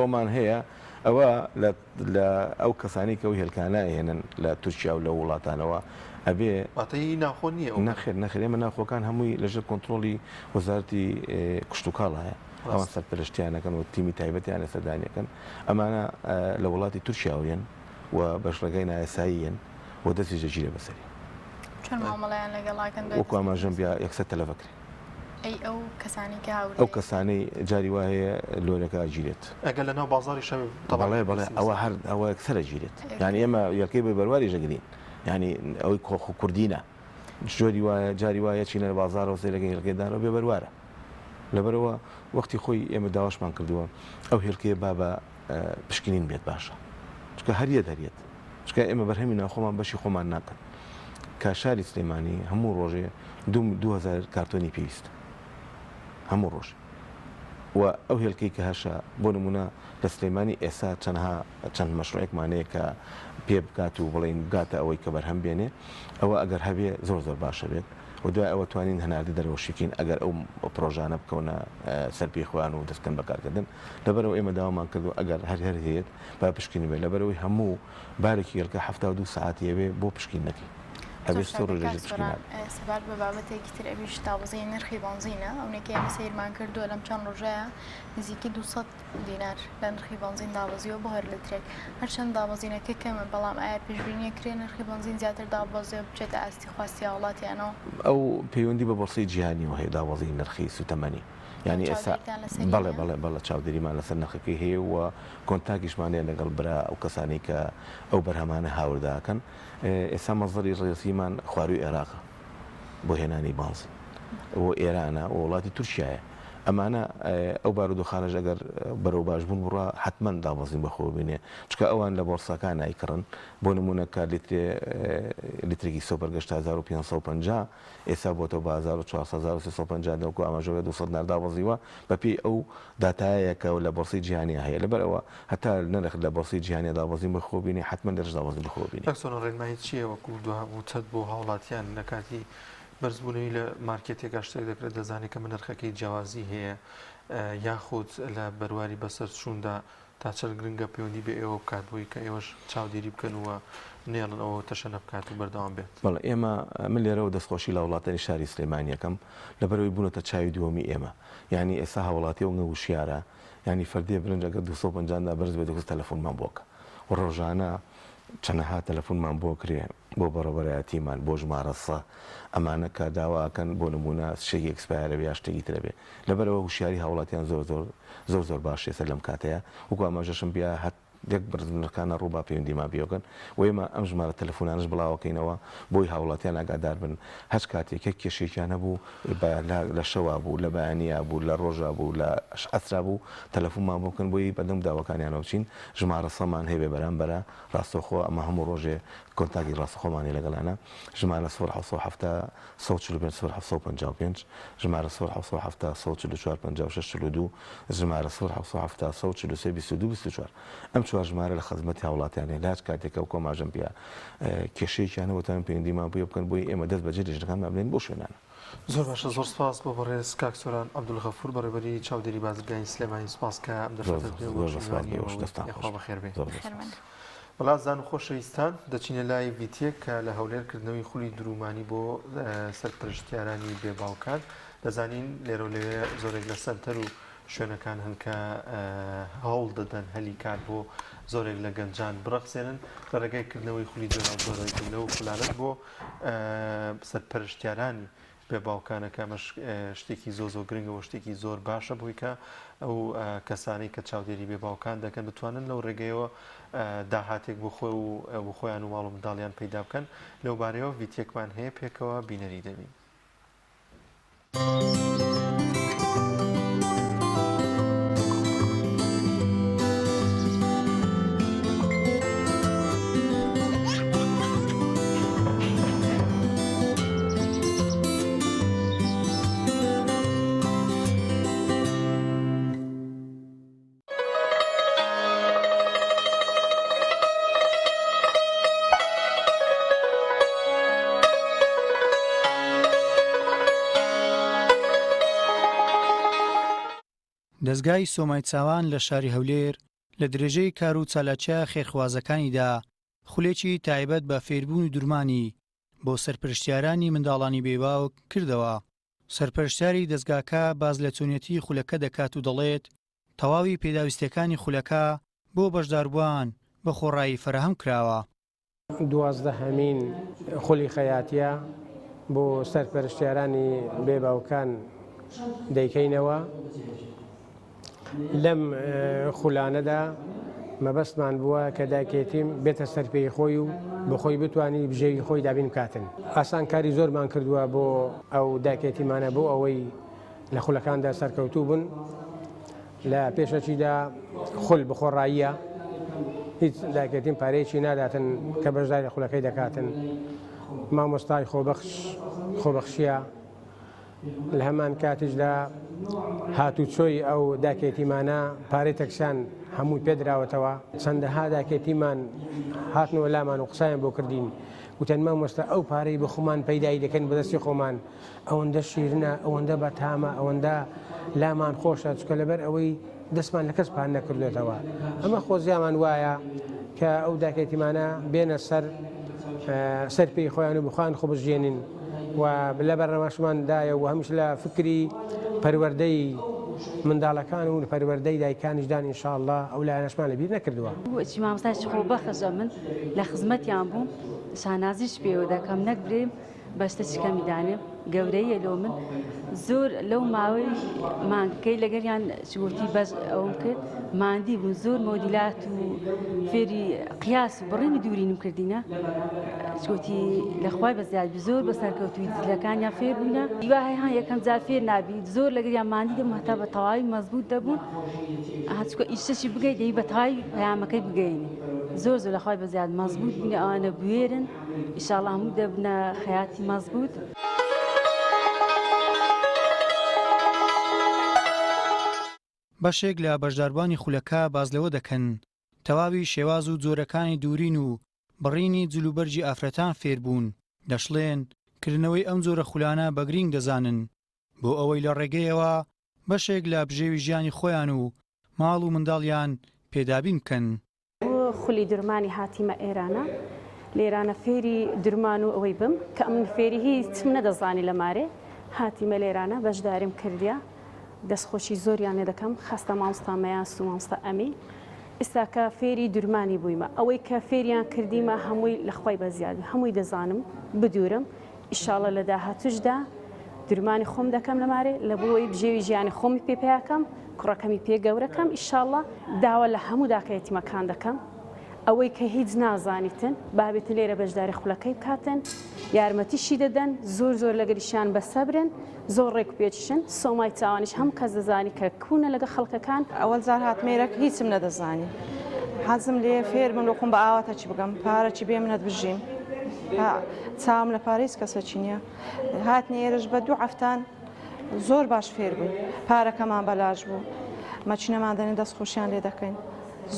ئەومان هەیە ئەوە لە ئەو کەسانی کە ئەو هێلکانە هێنن لە تورکیا و لە وڵاتانەوە ئەبێ واتەی ناخۆ نییە نەخێر ئێمە ناخۆکان هەمووی لەژێر کۆنتترۆلی وەزارەتی کشتتوکاڵ هەیە ئەوان سەرپەرشتیانەکەن و تیمی تایبەتیان لە سەردانیەکەن ئەمانە لە وڵاتی تورکیاویان و بەشڕگەی نایەساییەن و دەستی جەگیرە بەسەری وەکو ئاماژەم بیا یەکسەر تەلەڤەکرێ ئەو کەسانەی جاری وایە لۆرەکە گیرێت ئەگەر لە ناو بازاری شەوێ بەڵێ ئەوە هەر ئەوە یەکسەرە گیرێت یعنی ئێمە یەکەی بە بەرواری ژەگرین ینی ئەوەی کۆخ و کوردینە جۆری وایە جاری وایە چینە لە بازارەوە سێرەکەی هێلکەدانەوە بێ بەروارە لەبەرەوە وەختی خۆی ئێمە داواشمان کردووە ئەو هێلکەیە با بە پشکنین بێت باشە چکە هەریە دەریێت چکە ئێمە بەرهەمی ناوخۆمان بەشی خۆمان ناکەن کا شاری سلێمانی هەموو ڕۆژێ 2000 کارتۆنی پێویست هەموو ڕۆژ و ئەو هێلکەی کە هەشە بۆ نمونە لە سلێمانی ئێستا چەند مەشروعێکمانەیە کە پێ بکات و بڵین بگاتە ئەوەی کە بەرهەم بێنێ ئەوە ئەگەر هەبێ زۆر باشە بێت و دوای ئەوە توانین هەناردی دەرەوەشیکین ئەگەر ئەو پرۆژانە بکەونە سەرپێخوان و دەستکەن بەکارکردن لەبەرەوە ئێمە داوامان کردو ئەگەر هەر هەیەت با پشکنی بێت لەبەرەوەی هەموو بارێکی هێلکە 72 ساعتیەوێ بۆ پشکینەکەی سەبار بە بابەتێکی تر ئەویش دابەزی نرخی بنزینە ئەوەیەکی ئێمە سیرمان کردووە لەم چەند ڕۆژەیە نزیکی 200 دینار لە نرخی بنزین دابەزیەوە بۆ هەر لترێک هەرچەند دابەزینەکە کەمە بەڵام ئایا پێشبینیە کرێ نرخی بنزین زیاتر دابەزیە بچێتە ئاستی خواستی وڵاتیانەوە ئەو پەیوەندی بە بۆرسی جیهانیەوە هەیە دابەزی نرخی سوتەمەنی ینی ئێستا بەڵێ چاودێریمان لەسەر نرخەکەی هەیە و کۆنتاکیشمانەیە لەگەڵ برا ئەو کەسانی کە ئەو بەرهەمانە هاورداکەن ئێستا مەزەری ڕێسیمان خواروی عێراقە بۆ هێنانی بانزین و ئێرانە و وڵاتی تورکیایە ئەمانە ئەو بارودۆخانەش ئەگەر بەرەو باشبوون بڕە حتمما دابەزین بەخۆ بینێ چکە ئەوان لە بۆرساکان نایکڕن بۆ نمونە کە لیترێکی سۆپەرگەشت 1550 ئێستا بۆتە 1450 دەوکو ئاماژەوە 200 نار دابەزیوە بەپێی ئەو داتایەکە و لە بۆرسی جیهانی هەیە لەبەرەوە هەتا نرخ لە بۆرسی جیهانی دابەزین بەخۆ بینێ حتمما دەرش دابەزین بەخۆ بینێ ئەکسۆنە ڕێنمایی چییە وەکو دووچەت بۆ هاوڵاتیان لە کاتی بەرزبوونەوەی لە مارکێتێکا شتێک دەکرێت دەزانێت کە من نرخەکەی جیاوازی هەیە یاخود لە بەرواری بەسەر چووندا تا چەند گرنگە پەیوەندی بە ئێوە بکات بۆی کە ئێوەش چاودێری بکەن وە نێڵن ئەوە تەشەنە بکات و بەردەوام بێت بەڵێ ئێمە من لێرەوە دەستخۆشی لە وڵاتانی شاری سلێمانیەکەم لەبەرەوەی بوونەتە چاوی دووەمی ئێمە یعنی ئێستا هاوڵاتی و وشیارە ینی فەردێ برنجەکە 250 بەرز بێت دەکوست تەلەفۆنمان بۆکە و ڕۆژانە چەندەها تەلەفۆنمان بۆ کرێ بۆ بەڕێوەبەرایەتیمان بۆ ژمارە سە ئەمانە کە داواکەن بۆ نمونە شتێکی ئەکسپایرەوە یا شتێکی ترەبێ لەبەرەوە وشیاری هاوڵاتیان زۆر باشێ سەر لەم کاتەیە وەکو ئاماژەشم بیا یەک بردنەکانە ڕووبا پەیوەندی ما بیۆگەن و ئێمە ئەم ژمارە تەلەفۆنانش بڵاوەکەینەوە بۆی هاوڵاتیان ئاگادار بن هەچ کاتێکە کێشێکیانە بوو لە شەوا بوو لە بەیانیا بوو لە ڕۆژا بوو لە ئەسرا بوو تەلەفۆنمان بۆکەن بۆی بەدەم داواکانیانەوە بچین ژمارە سەمان هەیە بەرامبەرە ڕاستەخۆ ئەمە هەموو ڕۆژێ کۆنتاکتی ڕاستەخۆمانی لەگەڵانە ژمارە 1970 ژمارە 1970 ژمارە 1970 ئەم چوار ژمارە لە خزمەتی هاوڵاتیانێ لاج کاتێکە و کۆماژەم پیا کێشەیەکیانەوەتان پەیوەندیمان بۆ بکەن بۆی ئێمە دەست بەجێ دێژەکانمان بڵێن بۆ شوێنانە. زۆر باشە زۆر سپاس بۆ بەڕێز کاک سۆران عەبدولغەفور بەڕێوەبەری چاودێری بازرگانی سلێمانی سپاس کە ئەم دەرفەتە بەخێر بێ. بەڵازان و خۆشەویستان دەچینە لای ڤیتیەک کە لە هەولێرکردنەوەی خولی درومانی بۆ سەرپەرشتیارانی بێباوکان دەزانین لێرە و لەوێ زۆرێک لە سەرتەر و شوێنەکان هەن کە هەوڵ دەدەن هەلی کار بۆ زۆرێک لە گەنجان بڕەخسێنن لە ڕێگایکردنەوەی خولی جۆراوجۆرەکردنەوە و خولانەت بۆ سەرپەرشتیارانی بێباوکانەکە شتێکی زۆر گرنگەوە شتێکی زۆر باشە بۆی کە ئەو کەسانەی کە چاودێری بێباوکان دەکەن بتوانن لەو ڕێگەیەوە داهاتێک بۆ خۆیان و ماڵ و منداڵیان پەیدا بکەن لەوبارەیەوە ڤیتیەکمان هەیە پێکەوە بینەری دەبین. دەستگای سۆمای چاوان لە شاری هەولێر لە درێژەی کار و چالاکیە خێرخوازەکانیدا خولێکی تایبەت بە فێربوون و درمانی بۆ سەرپەرشتیارانی منداڵانی بێباوک کردەوە. سەرپەرشتیاری دەستگاکە باز لە چۆنیەتی خولەکە دەکات و دەڵێت تەواوی پێداویستەکانی خولەکە بۆ بەشداربووان بە خۆڕایی فراهەم کراوە. 12 خولی خەیاتیە بۆ سەرپەرشتیارانی بێباوکان دەیکەینەوە. لەم خولانەدا مەبەستمان بووە کە داکێتیم بێتە سەرپێی خۆی و بخۆی بتوانی بژێوی خۆی دابین بکاتن. ئاسان کاری زۆرمان کردووە بۆ ئەو داکێتیمانە بۆ ئەوەی لە خولەکاندا سەرکەوتوو بن. لە پێشەچیدا خول بخۆڕاییە هیچ داکێتیم پارەیەکی ناداتن کە بەشداری خولەکەی دەکاتن. مامۆستای خۆبەخشیە لە هەمان کاتیشدا هاتوچۆی ئەو داکێتیمانە پارەی تەکسیان هەمووی پێدراوەتەوە. چەندەها داکێتیمان هاتنەوە لامان و قسایان بۆ کردین وتەن مامۆستا ئەو پارەی بە خۆمان پەیدایی دەکەن بەدەستی خۆمان ئەوەندە شیرنە ئەوەندە بەتامە ئەوەندە لامان خۆشە چکە لەبەر ئەوەی دەستمان لە کەس پان نەکردوێتەوە. ئەمە خۆزیامان وایە کە ئەو داکێتیمانە بێنە سەر پێی خۆیان و بخوان خۆ بژێنین و لە بەرنامەشماندایە و هەمیش لە فکری پەروەردەی منداڵەکان و پەروەردەی دایکانیشدان ئینشاءالله ئەو لایەنەشمان لەبیر نەکردووە. بۆچی مامۆستای خۆبەخشە من لە خزمەتیان بووم شانازیش پێوە دەکەم نەک برێم بەشتە چکەمی دانێ گەورەیە لۆ من زۆر لەو ماوەی مانگەکەی لەگەریان شگوتی بەش ئەوم کرد ماندی بوون زۆر مۆدیلات و فێری قیاس و بڕێمی دوورینم کردینە شگوتی لەخوای بەزیاد زۆر بە سەرکەوتوی جلەکانیان فێر بووینە دیوای ها یەکەم جار فێر نابی زۆر لەگەریان ماندی دەبوو هەتا بە تەواوی مەزبوط دەبوون هەچکە ئیشتەشی بگەی دەی بە تەواوی پەیامەکەی بگەینی زۆر لەخوای بەزیاد مەزبوط بوونە ئەوانە بوێرن ئینشاءالله هەموو دەبنە خەیاتی مەزبوط. بەشێک لە بەشداربوانی خولەکە باز لەوە دەکەن تەواوی شێواز و جۆرەکانی دوورین و بڕینی جلوبەرجی ئافرەتان فێربوون دەشڵێن کردنەوەی ئەم جۆرە خولانە بە گرنگ دەزانن بۆ ئەوەی لە ڕێگەیەوە بەشێک لە بژێوی ژیانی خۆیان و ماڵ و منداڵیان پێدابین بکەن. خولی درمانی هاتیمە ئێرانە لێرانە فێری درمان و ئەوەی بم کە ئەمن فێری هیچم نەدەزانی لە مارێ هاتیمە لێرانە بەشداریم کردیا دەستخۆشی زۆریان لێ دەکەم خەستە مامۆستا مەیاس و مامۆستا ئەمی ئێستا کە فێری درمانی بوویمە ئەوەی کە فێریان کردیمە هەمووی لەخوای بەزیاد هەمووی دەزانم بدورم ئیشاڵە لە داهاتوشدا درمانی خۆم دەکەم لەمارێ لە بۆی بژێوی ژیانی خۆمی پێپیاکەم کوڕەکەمی پێ گەورەکەم ئیشاڵڵا داوا لە هەموو داکەیەتیمەکان دەکەم ئەوەی کە هیچ نازانیتن بابێتن لێرە بەشداری خولەکەی بکاتن یارمەتیشی دەدەن زۆر لەگەریشیان بەسەبرن زۆر ڕێک پێچشن سۆمای چاوانیش هەموو کەس دەزانی کە کوونە لەگە خەڵکەکان ئەوەل جار هاتمێرەك هیچم نەدەزانی حەزم لێ فێر من وەخۆم بە ئاواتە چی بگەم پارەی بێ منەت بژیم چاوم لە پارێز کەسە چی نییە هاتنی ئێرەش بە 2 هەفتان زۆر باش فێر بووین پارەکەمان بەلاژ بوو مەچینەمان دەنێ دەستخۆشیان لێ دەکەین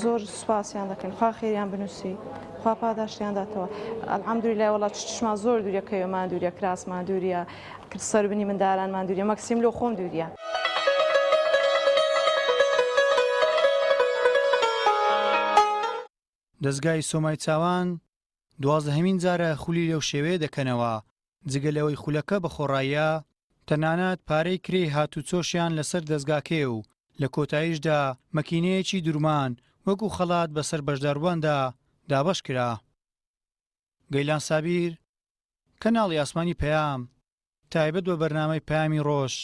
زۆر سوپاسیان دەکەین خوا خێریان بنووسی خوا پاداشتیان داتەوە ئەلحەمدولیلای وەڵات چشمان زۆر دووریە کەوێمان دووریە کراسمان دووریە سەربنی منداڵانمان دووریە مەکسیم لۆ خۆم دووریە. دەستگای سۆمای چاوان 12مین جارە خولی لەو شێوەیە دەکەنەوە جگە لەوەی خولەکە بە خۆڕاییە تەنانەت پارەی کرێ هاتوچۆشیان لەسەر دەستگاکێ و لە کۆتاییشدا مەکینەیەکی دوورمان وەکو خەڵات بەسەر بەشدارواندا دابەش کرا. گەیلان سابیر کەناڵی ئاسمانی پەیام تایبەت بە بەرنامەی پەیامی ڕۆژ.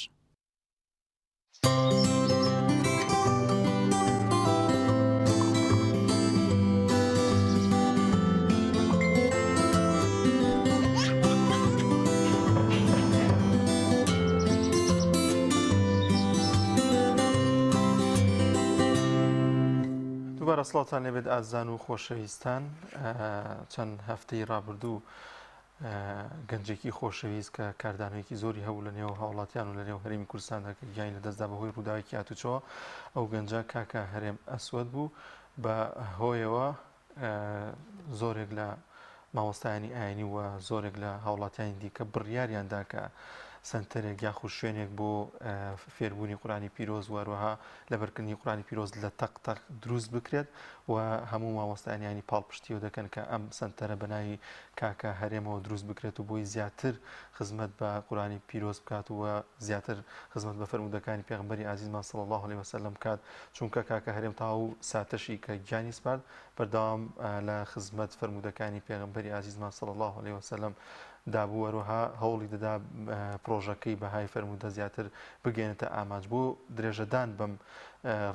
دووبارە سڵاتان لێبێت ئازان و خۆشەویستان چەند هەفتەی ڕابردوو گەنجێکی خۆشەویست کە کاردانەوەیەکی زۆری هەبوو لە نێو هاوڵاتیان و لە نێو هەرێمی کوردستاندا کە گیانی لەدەستدا بەهۆی ڕووداوێکی هاتوچەوە ئەو گەنجە کاکە هەرێم ئەسوەد بوو بە هۆیەوە زۆرێک لە مامۆستایانی ئاینی و زۆرێک لە هاوڵاتیانی دیکە بڕیاریاندا کە سنتەرێک یاخود شوێنێک بۆ فێربوونی قورآنی پیرۆز وەروەها لەبەرکردنی قورآنی پیرۆز لە تەق دروست بکرێت و هەموو مامۆستایانی پاڵپشتیەوە دەکەن کە ئەم سنتەرە بەناوی کاکە هەرێمەوە دروست بکرێت و بۆی زیاتر خزمەت بە قورآنی پیرۆز بکات و زیاتر خزمەت بە فەرمودەکانی پێغمبەری عزیزمان صلی الله علیه وسلم بکات چونکە کاکە هەرێم تاو ساتەشی کە گیانی سپارد بەردەوام لە خزمەت فەرمودەکانی پێغمبەری عزیزمان صلی الله علیه وسلم دابوو وەروەها هەوڵی دەدا پرۆژەکەی بەهای فەرمودە زیاتر بگەێنێتە ئاماج بۆ درێژەدان بەم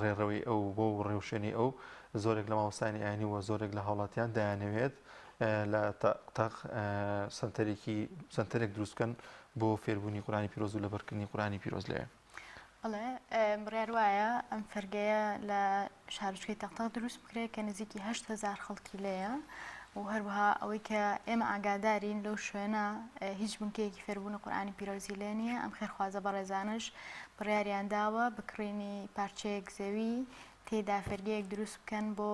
ڕێڕەوەی ئەو بۆ ڕێوشێنی ئەو زۆرێک لە مامۆستایانی ئاینی و زۆرێک لە هاوڵاتیان دەیانەوێت لە تەق سنتەرێک دروستکەن بۆ فێربوونی قورآنی پیرۆز و لەبەرکردنی قورآنی پیرۆز لێ. بەڵێ بڕیار وایە ئەم فەرگەیە لە شارچکەی تەق دروست بکرێت کە نزیکی 8,000 خەڵکی لێیە و هەروەها ئەوەی کە ئێمە ئاگادارین لەو شوێنە هیچ بنکەیەکی فێربوونی قورآنی پیرۆزی لێ نییە ئەم خێرخوازە بەڕێزانش بڕیاریان داوە بکڕینی پارچەیەک زەوی تێدا فەرگەیەک دروست بکەن بۆ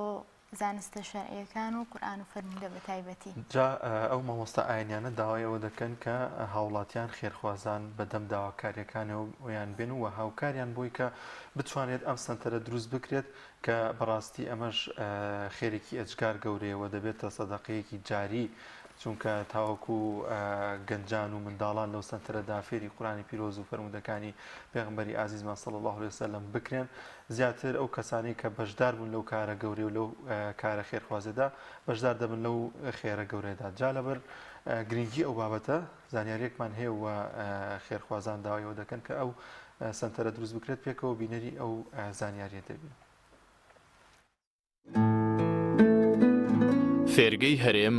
زانستە شەرعیەکان و قورآن و فەرمودە بە تایبەتی. جا ئەو مامۆستا ئاینیانە داوای ئەوە دەکەن کە هاوڵاتیان خێرخوازان بەدەم داواکاریەکانەوەیان بێن و هاوکاریان بۆی کە بتوانێت ئەم سنتەرە دروست بکرێت کە بەڕاستی ئەمەش خێرێکی ئەجگار گەورەیەوە دەبێتە سەدەقەیەکی جاری چونکە تاوەکو گەنجان و منداڵان لەو سنتەرەدا فێری قورآنی پیرۆز و فەرمودەکانی پێغمبەری عزیزمان صلی الله علیه وسلم بکرێن زیاتر ئەو کەسانی کە بەشدار بوون لەو کارە گەورەی و لەو کارە خێرخوازێدا بەشدار دەبن لەو خێرە گەورەیەدا. جا لەبەر گرنگی ئەو بابەتە زانیاریەکمان هەیە و خێرخوازان داوایەوە دەکەن کە ئەو سنتەرە دروست بکرێت پێکەوە بینەری ئەو زانیاریە دەبێت. فێرگەی هەرێم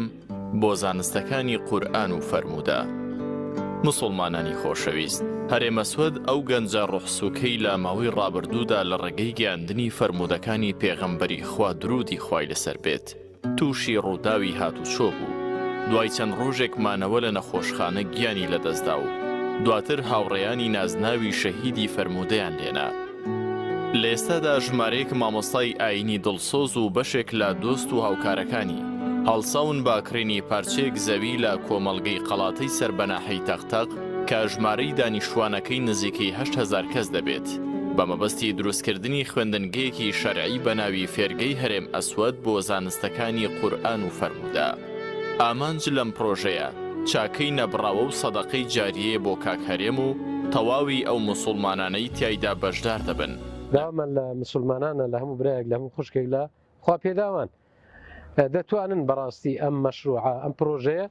بۆ زانستەکانی قورئان و فەرمودە. مسلمانانی خۆشەویست، هەرێمە سوەد ئەو گەنجە ڕوحسووکەی لە ماوەی ڕابردوودا لە ڕێگەی گەیاندنی فەرمودەکانی پێغەمبەری خوا درودی خوای لەسەر بێت تووشی ڕووداوی هاتوچۆ بوو. دوای چەند ڕۆژێک مانەوە لە نەخۆشخانە گیانی لەدەستدا و دواتر هاوڕێیانی نازناوی شەهیدی فەرمودەیان لێنا. لە ئێستادا ژمارەیەک مامۆستای ئاینی دڵسۆز و بەشێک لە دۆست و هاوکارەکانی هەڵساون باکرێنی پارچەیەک زەوی لە کۆمەڵگەی قەڵاتەی سەربەناحەی تەختەق کە ژمارەی دانیشتوانەکەی نزیکەی 8,000 کەس دەبێت بە مەبەستی دروستکردنی خوێندنگەیەکی شەرعی بە ناوی فێرگەی هەرێم ئەسوەد بۆ زانستەکانی قورئان و فەرمودە. ئامانج لەم پرۆژەیە چاکەی نەبڕاوە و سەدەقەی جاریەیە بۆ کاک هەرێم و تەواوی ئەو مسلمانانەی تیایدا بەشدار دەبن. داوامە لە مسلمانانە لە هەموو برایەک لە هەموو خوشکێک لە خوا پێداوان دەتوانن بەڕاستی ئەم مەشروعە ئەم پرۆژەیە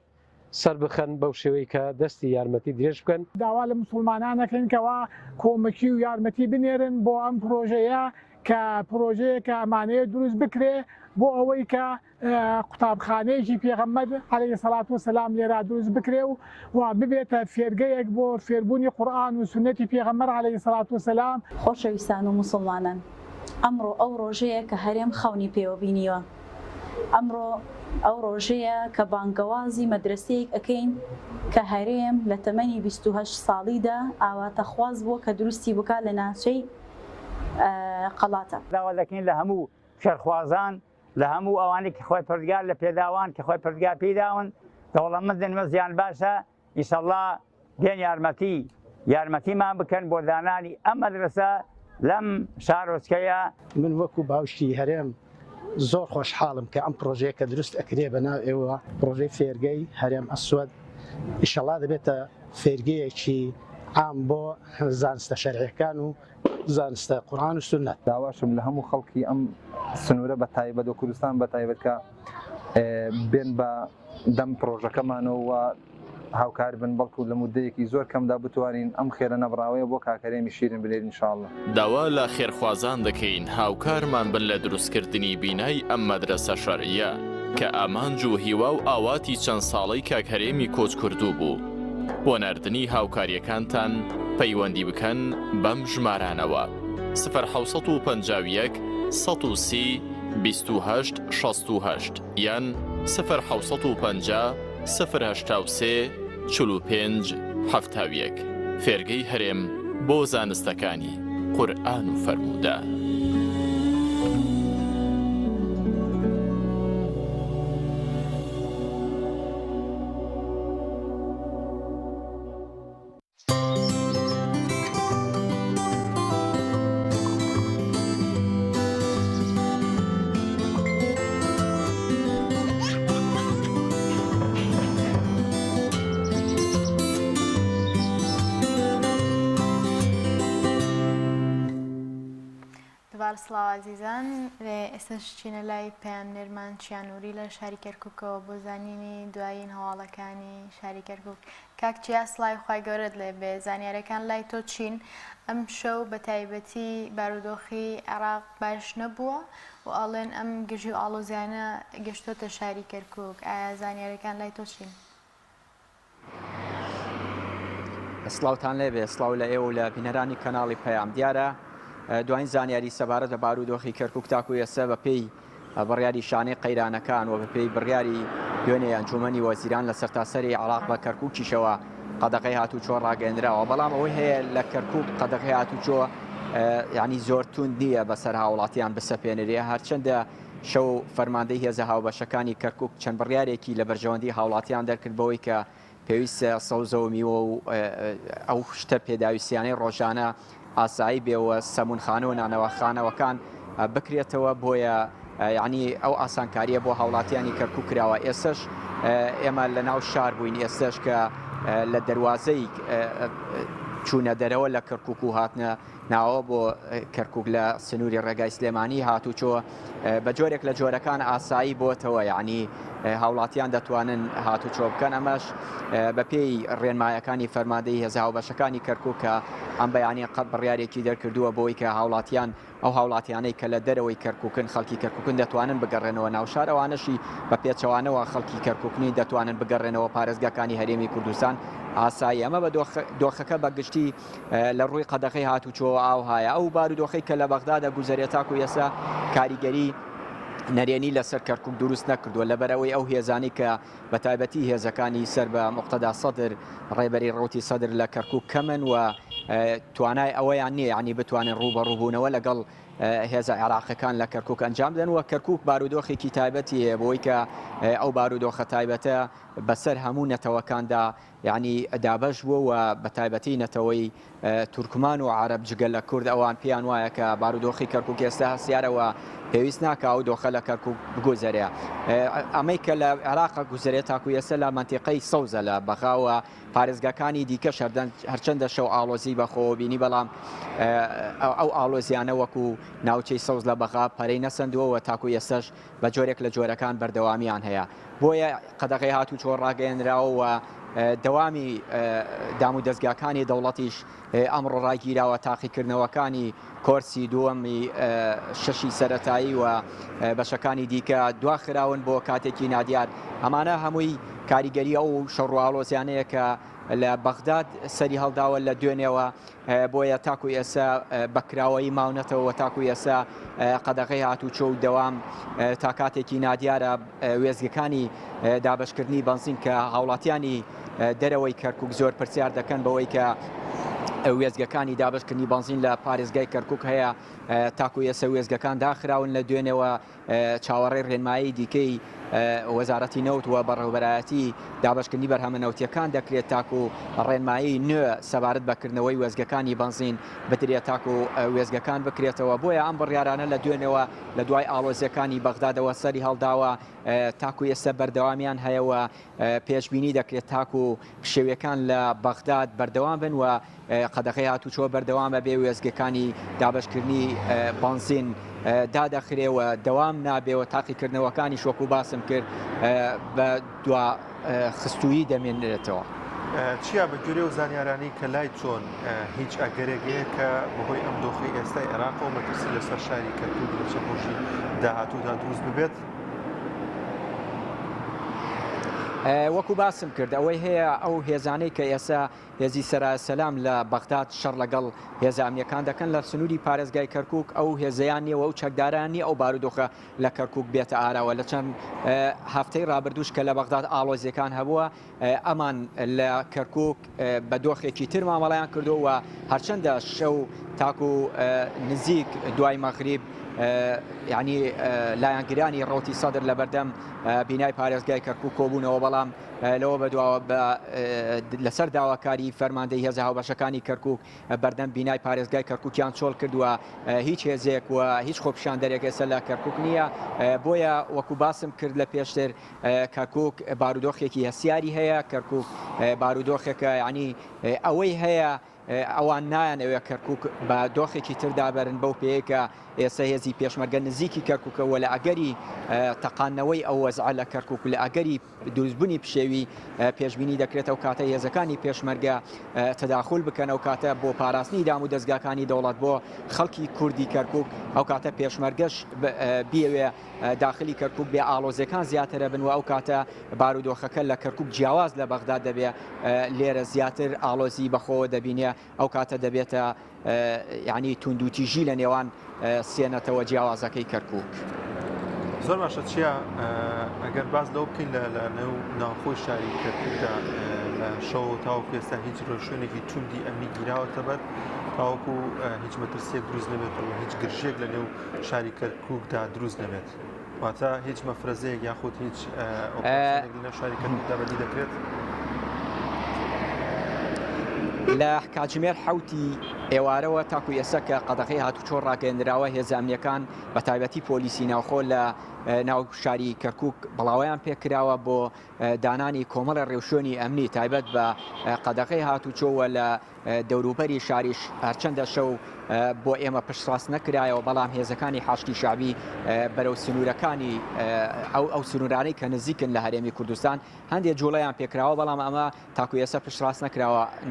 سەر بخەن بەو شێوەی کە دەستی یارمەتی درێژ بکەن. داوا لە مسلمانانەکەنکەوە کۆمەکی و یارمەتی بنێرن بۆ ئەم پرۆژەیە کە پرۆژەیە کە ئەمانەیە دروست بکرێ بۆ ئەوەی کە قوتابخانەیەکی پێغەمبەر عەلەیهی سەڵات وسەلام لێرە دروست بکرێ و ببێتە فێرگەیەک بۆ فێربوونی قورئان و سونەتی پێغەمبەر عەلەیهی سەڵات وسەلام. خۆشەویستان و مسلمانان، ئەمڕۆ ئەو ڕۆژەیە کە هەرێم خەونی پێوە بینیوە. ئەمڕۆ ئەو ڕۆژەیە کە بانگەوازی مەدرسەیەک ئەکەین کە هەرێم لە تەمەنی 28 ساڵیدا ئاواتە خواز بووە کە دروستی بکە لە ناوچەی قەڵاتە. داوا دەکەین لە هەموو شەرخوازان، لە هەموو ئەوانێک کە خۆی پردگار لە پێداوان کە خۆی پردگار پێداون دەوڵەمەندن مەزیان باشە، ئیشەڵڵا دێن یارمەتیمان بکەن بۆ دانانی ئەم مەدرسە لەم شارۆچکەیە. من وەکو باوشی هەرێم زۆر خۆشحاڵم کە ئەم پرۆژەیە کە دروست ئەکرێ بەناو ئێوە پرۆژەی فێرگەی هەرێم ئەسوەد ئیشەڵڵا دەبێتە فێرگەیەکی عام بۆ زانستە شەرعیەکان و زانستە قورئان و سونەت. داواشم لە هەموو خەڵکی ئەم سنوورە بە تایبەت و کوردستان بە تایبەت کە بێن بە دەم پرۆژەکەمانەوە هاوکار بن، بەڵکو لە مودەیەکی زۆر کەمدا بتوانین ئەم خێرە نەبراوەیە بۆ کاکەرێمی شیرین بنێرین ئینشاءڵڵا. داوا لە خێرخوازان دەکەین هاوکارمان بن لە دروستکردنی بینای ئەم مەدرسە شەرعیە کە ئامانج و هیوا و ئاواتی چەند ساڵەی کاکەرێمی کۆچ کردوو بوو. بۆ نردنی هاوکاریەکانتان پەیوەندی بکەن بەم ژمارانەوە 1951 130 28 68 یان 1950 083 45 71. فێرگەی هەرێم بۆ زانستەکانی قورئان و فەرموودە. سڵاو عزیزان، ئێستاش چینە لای پەیامنێرمان چیانووری لە شاری کەرکووکەوە بۆ زانینی دوایین هەواڵەکانی شاری کەرکووک. کاک چیا سڵای خوای گەورەت لێ بێ، زانیاریەکان لای تۆ چین؟ ئەم شەو بە تایبەتی بارودۆخی عێراق باش نەبووە و ئەڵێن ئەم گژی و ئاڵۆزیانە گەشتۆتە شاری کەرکووک، ئایا زانیاریەکان لای تۆ چین؟ سڵاوتان لێ بێ، سڵاو لە ئێوە و لە بینەرانی کەناڵی پەیام. دیارە دوایین زانیاری سەبارەت بە بارودۆخی کەرکووک تاکو ئێستا بە پێی بڕیاری شانەی قەیرانەکان و بە پێی بڕیاری دوێنێ ئەنجومەنی وەزیران لە سەرتاسەری عێراق بە کەرکووکیشەوە قەدەغەی هاتوچۆ ڕاگەیەنراوە. بەڵام ئەوەی هەیە لە کەرکووک قەدەغەی هاتوچۆ یعنی زۆر توند نییە بەسەر هاوڵاتیان بسەپێنرێ، هەرچەندە شەو فەرماندەی هێزە هاوبەشەکانی کەرکووک چەند بڕیارێکی لە بەرژەوەندی هاوڵاتیان دەرکردبەوەی کە پێویستە سەوزە و میوە و ئەو شتە پێداویستیانەی ڕۆژانە ئاسایی بێەوە سەمونخانە و نانەوەخانەوەکان بکرێتەوە بۆیە یعنی ئەو ئاسانکاریە بۆ هاوڵاتیانی کەرکووک کراوە. ئێستش ئێمە لە ناو شار بووین، ئێستش کە لە دەواازەی چوونە دەرەوە لە کەرکووک و هاتنە ناوە بۆ کەرکووک لە سنووری ڕێگای سلێمانی هاتوچۆ بە جۆرێک لە جۆرەکان ئاسایی بۆتەوە، یعنی هاوڵاتیان دەتوانن هاتوچۆ بکەن. ئەمەش بە پێی ڕێنمایەکانی فەرماندەی هێزە هاوبەشەکانی کەرکووکە ئەم بەیانی قەت بڕیارێکی دەرکردووە بۆی کە هاوڵاتیان ئەو هاوڵاتیانەی کە لە دەرەوەی کەرکووکن خەڵکی کەرکووکن دەتوانن بگەڕێنەوە ناو شارەوانەشی بە پێچەوانەوە خەڵکی کەرکووکنی دەتوانن بگەڕێنەوە پارێزگاکانی هەرێمی کوردستان ئاسایی. ئەمە بە دۆخەکە بەگشتی لە ڕووی قەدەغەی هاتوچۆ ئاوهایە. ئەو بارودۆخەی کە لە بەغدادە گوزەرێت تاکو ئێستا کاریگەری نەرێنی لەسەر کەرکووک دروست نەکردووە لەبەرەوەی ئەو هێزانی کە بە تایبەتی هێزەکانی سەر بە موقتەدا سەدر ڕێبەری ڕوتی سەدر لە کەرکووک کەمن و توانای ئەوەیان نییە یعنی بتوانن ڕوبەڕووبوونەوە لەگەڵ هێزە عێراقیەکان لە کەرکووک ئەنجام بدەن و کەرکووک بارودۆخێکی تایبەتی بۆی کە ئەو بارودۆخە تایبەتە بەسەر هەموو نەتەوەکاندا یعنی دابەش بووە و بە تایبەتی نەتەوەی تورکمان و عەرەب جگەل لە کورد ئەوان پێیان وایە کە بارودۆخی کەرکووک ئێستا هەستیارەوە پێویست ناکە ئەو دۆخە لە کەرکووک بگوزارێ ئەمەی کە لە عێراق گوزارێت تاکو ئێستا لە منتیقەی سەوزە لە بەغاوە پارێزگاکانی دیکە هەرچەندە شەو ئاڵۆزی بەخۆوە بینی بەڵام ئەو ئاڵۆزیانە وەکو ناوچەی سەوز لە بەغا پەرەی نەسەندووە تاکو ئێستش بە جۆرێک لە جۆرەکان بەردەوامیان هەیە بۆیە قەدەغی هاتوو چۆن ڕاگەیەنراوە دەوامی دام و دەستگاکانی دەوڵەتیش ئەمڕۆ ڕاگیراوە تاقیکردنەوەکانی کۆرسی دووەمی شەشی سەرەتایی و بەشەکانی دیکە دواخراون بۆ کاتێکی نادیار ئەمانە هەمووی کاریگەری ئەو شەڕواڵۆزیانەیە کە لە بەغداد سەری هەڵداوە لە دوێنێەوە بۆیە تاکوی ئێستا بەکراوەی ماونەتەوە تاکوی ئێستا قەدەغی هاتوچۆ و دەوام تا کاتێکی نادیارە وێزگەکانی دابشکردنی بنزین کە هاوڵاتیانی دەرەوەی کەرکووک زۆر پرسیار دەکەن بەوەی کە وێزگەکانی دابشکردنی بنزین لە پارێزگای کەرکووک هەیە تاکوی ئێستا وێزگەکان داخراون لە دوێنێەوە چاوەڕێی ڕێنمایی دیکەی وەزارەتی نەوت و بەڕێوەبەرایەتی دابشکردنی بەرهەمەنەوتیەکان دەکرێت تاکو ڕێنمایی نوێ سەبارەت بەکردنەوەی وێزگەکانی بنزین بدرێت تاکو وێزگەکان بکرێتەوە بۆیە ئەم بڕیارانە لە دوێنەوە لە دوای ئاڵۆزیەکانی بەغدادەوە سەری هەڵداوە تاکو ئێستا بەردەوامیان هەیەوە پێشبینی دەکرێت تاکو شێوەکان لە بەغداد بەردەوام بن و قەدەغی هاتوچۆ بەردەوامە بێ وێزگەکانی دابشکردنی بنزین دادەخرێەوە دەوام نابێەوە تاقیکردنەوەکانی شۆک و باسم کرد بە دوا خستویی دەمێنێتەوە. چیا بە گوێرە و زانیارانی کە لای چۆن هیچ ئەگەرێگەیە کە بەهۆی ئەم دۆخی ئێستای عێراق و مەترسی لەسەر شاری کەرکووک لە چەند ڕۆژی داهاتوودا دروست ببێت؟ وەکو باسم کرد ئەوەی هەیە ئەو هێزانەی کە ئێستا هێزی سەرایەسەلام لە بەغداد شەڕ لەگەڵ هێزە ئەمنیەکان دەکەن لە سنووری پارێزگای کەرکووک ئەو هێزەیان نیەوە و چەکدارانی ئەو بارودۆخە لە کەرکووک بێتە ئاراوە لە چەند هەفتەی ڕابردوش کە لە بەغداد ئاڵۆزیەکان هەبووە ئەمان لە کەرکووک بە دۆخێکی تر مامەڵیان کردووە هەرچەندە شەو تاکو نزیک دوای مەغریب یعنی لایەنگرانی ڕۆتی سەدر لە بەردەم بینای پارێزگای کەرکووک کۆبوونەوە بەڵام لەوە بەدواوە لەسەر داواکاری فەرماندەی هێزە هاوبەشەکانی کەرکووک بەردەم بینای پارێزگای کەرکووکیان چۆڵ کردووە هیچ هێزێک و هیچ خۆپیشاندەرێک ئێستا لە کەرکووک نییە بۆیە وەکو باسم کرد لە پێشتر کەرکووک بارودۆخێکی هەسیاری هەیە کەرکووک بارودۆخێکە یعنی ئەوەی هەیە ئەوان نایەن ئەوێ کەرکووک بە دۆخێکی تردا بەرن بەو پێیەکە ئێستا هێزی پێشمەرگە نزیکی کەرکووکەوە لە ئەگەری تەقانەوەی ئەو وەزع لە کەرکووک لە ئەگەری دروستبوونی پشێوی پێشبینی دەکرێتەوە کاتە هێزەکانی پێشمەرگە تەداخل بکەن ئەو کاتە بۆ پاراستنی دام و دەستگاکانی دەوڵەت بۆ خەڵکی کوردی کەرکووک ئەو کاتە پێشمەرگەش بیەوێ داخلی کەرکووک بێ ئاڵۆزیەکان زیاترە بن و ئەو کاتە بارودۆخەکە لە کەرکووک جیاواز لە بەغداد دەبێ لێرە زیاتر ئاڵۆزی بەخۆوە دەبینێ ئەو کاتە دەبێتە یعنی توندوتیژی لە نێوان سێنەتەوە جیاوازەکەی کەرکووک. زۆر باشە چیا ئەگەر باز لەو بکەین لە نێو ناوخۆی شاری کەرکووکدا لە شەو تاوەکو ئێستا هیچ ڕۆژێنێکی توندی ئەمنی گیراوەتە بەر تاوەکو هیچ مەترسیەک دروست نەبێتەوە هیچ گرژێک لە نێو شاری کەرکووکدا دروست نەبێت واتە هیچ مەفرەزەیەک یاخود هیچ لە شاری کەرکووکدا بەدی دەکرێت. لە کاتژمێر حوتی ئێوارەوە تاکو ئێستا کە قەدەغی هاتوچۆ ڕاگەیەنراوە هێزە ئەمنیەکان بە تایبەتی پۆلیسی ناوخۆ لە ناو شاری کەرکووک بڵاویان پێکراوە بۆ دانانی کۆمەڵە ڕێوشۆنی ئەمنی تایبەت بە قەدەغی هاتوچۆوە لە دەوروبەری شاریش هەرچەندە شەو بۆ ئێمە پشتڕاست نەکرایەوە بەڵام هێزەکانی حاشتی شعبی بەرەو سنوورەکانی ئەو سنوورانەی کە نزیکن لە هەرێمی کوردستان هەندێک جوڵەیان پێکراوە بەڵام ئەمە تاکو ئێستا پشتڕاست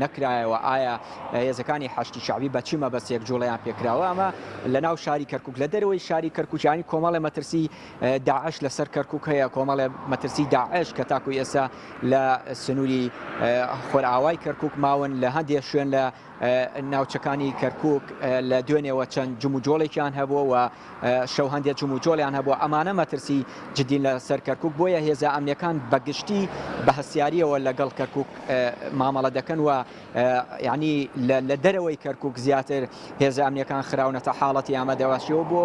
نەکرایەوە ئایا هێزەکانی حاشتی شعبی بە چی مەبەستێک جوڵەیان پێکراوە ئەمە لە ناو شاری کەرکووک لە دەرەوەی شاری کەرکووکیانی کۆمەڵی مەترسی داعش لەسەر کەرکووک هەیە کۆمەڵێ مەترسی داعش کە تاکو ئێستا لە سنووری خۆرئاوای کەرکووک ماون لە هەندێک شوێن لە ناوچەکانی کەرکووک لە دوێنێەوە چەند جموجۆڵێکیان هەبووە و شەو هەندێک جموجۆڵیان هەبووە ئەمانە مەترسی جدین لە سەر کەرکووک بۆیە هێزە ئەمنیەکان بەگشتی بە هەسیاریەوە لەگەڵ کەرکووک مامەڵە دەکەن و یعنی لە دەرەوەی کەرکووک زیاتر هێزە ئەمنیەکان خراونەتە حاڵەتی ئامادەباشیەوە بۆ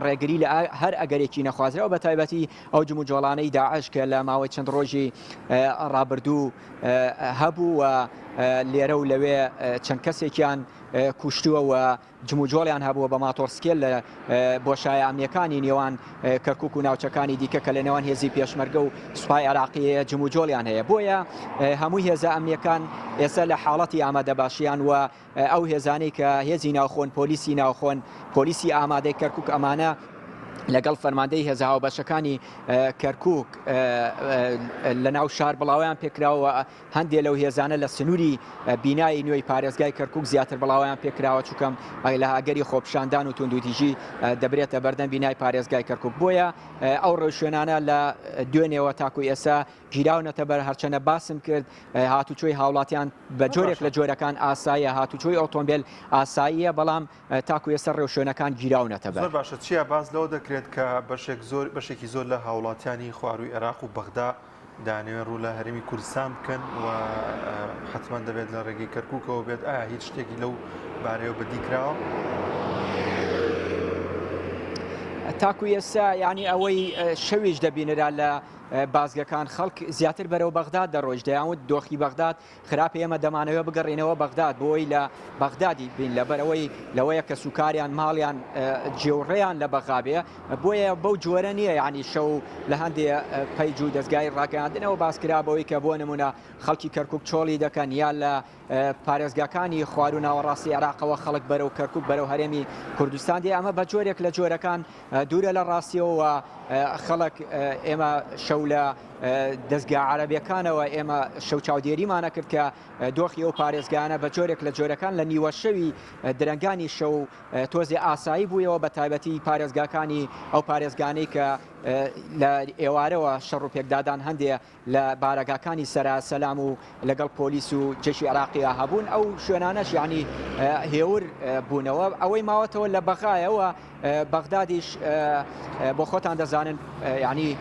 ڕێگری لە هەر ئەگەرێکی نەخوازراوە بە تایبەتی ئەو جموجۆڵانەی داعش کە لە ماوەی چەند ڕۆژی ڕابردوو هەبوو و لێرە و لەوێ چەند کەسێکیان کوشتووە و جموجۆڵیان هەبووە بە ماتۆرسکێل لە بۆشایە ئەمنیەکانی نێوان کەرکک و ناوچەکانی دیکە کە لە نێوان هێزی پێشمەرگە و سوپای عراقیە جموجۆڵیان هەیە بۆیە هەمووی هێزە ئەمنیەکان ئێستا لە حاڵەتی ئامادەباشیان و ئەو هێزانەی کە هێزی ناوخۆن پۆلیسی ناوخۆن پۆلیسی ئامادەی کەرکک ئەمانە لەگەڵ فەرماندەی هێزە هاوبەشەکانی کەرکک لە ناو شار بڵاویان پێکراوە هەندێک لەو هێزانە لە سنووری بینایی نوێی پارێزگای کەرکک زیاتر بڵاویان پێکراوە چووکەم لە هاگەری خۆپشاندان و توندوتیژی دەبرێتە بەردەم بینای پارێزگای کەرکک بۆیە ئەو ڕێوشوێنانە لە دوێنێەوە تاکوی ئێستا گیراونەتە بەر هەرچەنە باسم کرد هاتوچۆی هاوڵاتیان بە جۆرێک لە جۆرەکان ئاساییە هاتوچۆی ئۆتۆمبیل ئاساییە بەڵام تاکوی ئێستا ڕێوشوێنەکان گیراونەتە بەر باشە چیە باز لەوە دەکرێت کە بەشێکی زۆر لە هاوڵاتیانی خواروی عێراق و بەغدا دانەوێن ڕوو لە هەرێمی کوردستان بکەن و حتمما دەبێت لە ڕێگەی کەرکووکەوە بێت ئایا هیچ شتێکی لەو بارەیەوە بەدیکراوە تاکوی ئێستا یعنی ئەوەی شەویش دەبینرا لە بازگەکان خەڵک زیاتر بەرەو بەغداد دەڕۆژ دەیانوت دۆخی بەغداد خراپە ئێمە دەمانەوە بگەڕێنەوە بەغداد بۆی لە بەغدادی بین لەبەرەوەی لەوەیە کە سوکاریان ماڵیان جێوڕێیان لە بەغابێ بۆیە بەو جۆرە نییە ینی شەو لە هەندێک پەیج و دەستگای ڕاگەاندنەوە باسکرابەوەی کە بۆ نمونە خەڵکی کەرکک چۆڵی دەکەن یان لە پارێزگاکانی خوار و ناوەڕاستی عێراقەوە خەڵک بەرەو کەرکک بەرەو هەرێمی کوردستان دێ ئەمە بە جۆرێک لە جۆرەکان دوورە لە ڕاستیەوە خەڵک ئێمە شەو لە دەستگا عەرەبیەکانەوە ئێمە شەو چاودێریمانە کرد کە دۆخی ئەو پارێزگانە بە جۆرێک لە جۆرەکان لە نیوە شەوی درەنگانی شەو تۆزێ ئاسایی بوویەوە بە تایبەتی پارێزگاکانی ئەو پارێزگانەی کە لە ئێوارەوە شەڕ و پێکدادان هەندێک لە بارەگاکانی سەرا سەلام و لەگەڵ پۆلیس و جێشی عێراقیە هەبوون ئەو شوێنانەش یعنی هێور بوونەوە ئەوەی ماوەتەوە لە بەغایەوە بەغدادیش بۆ خۆتان دەزانن ینی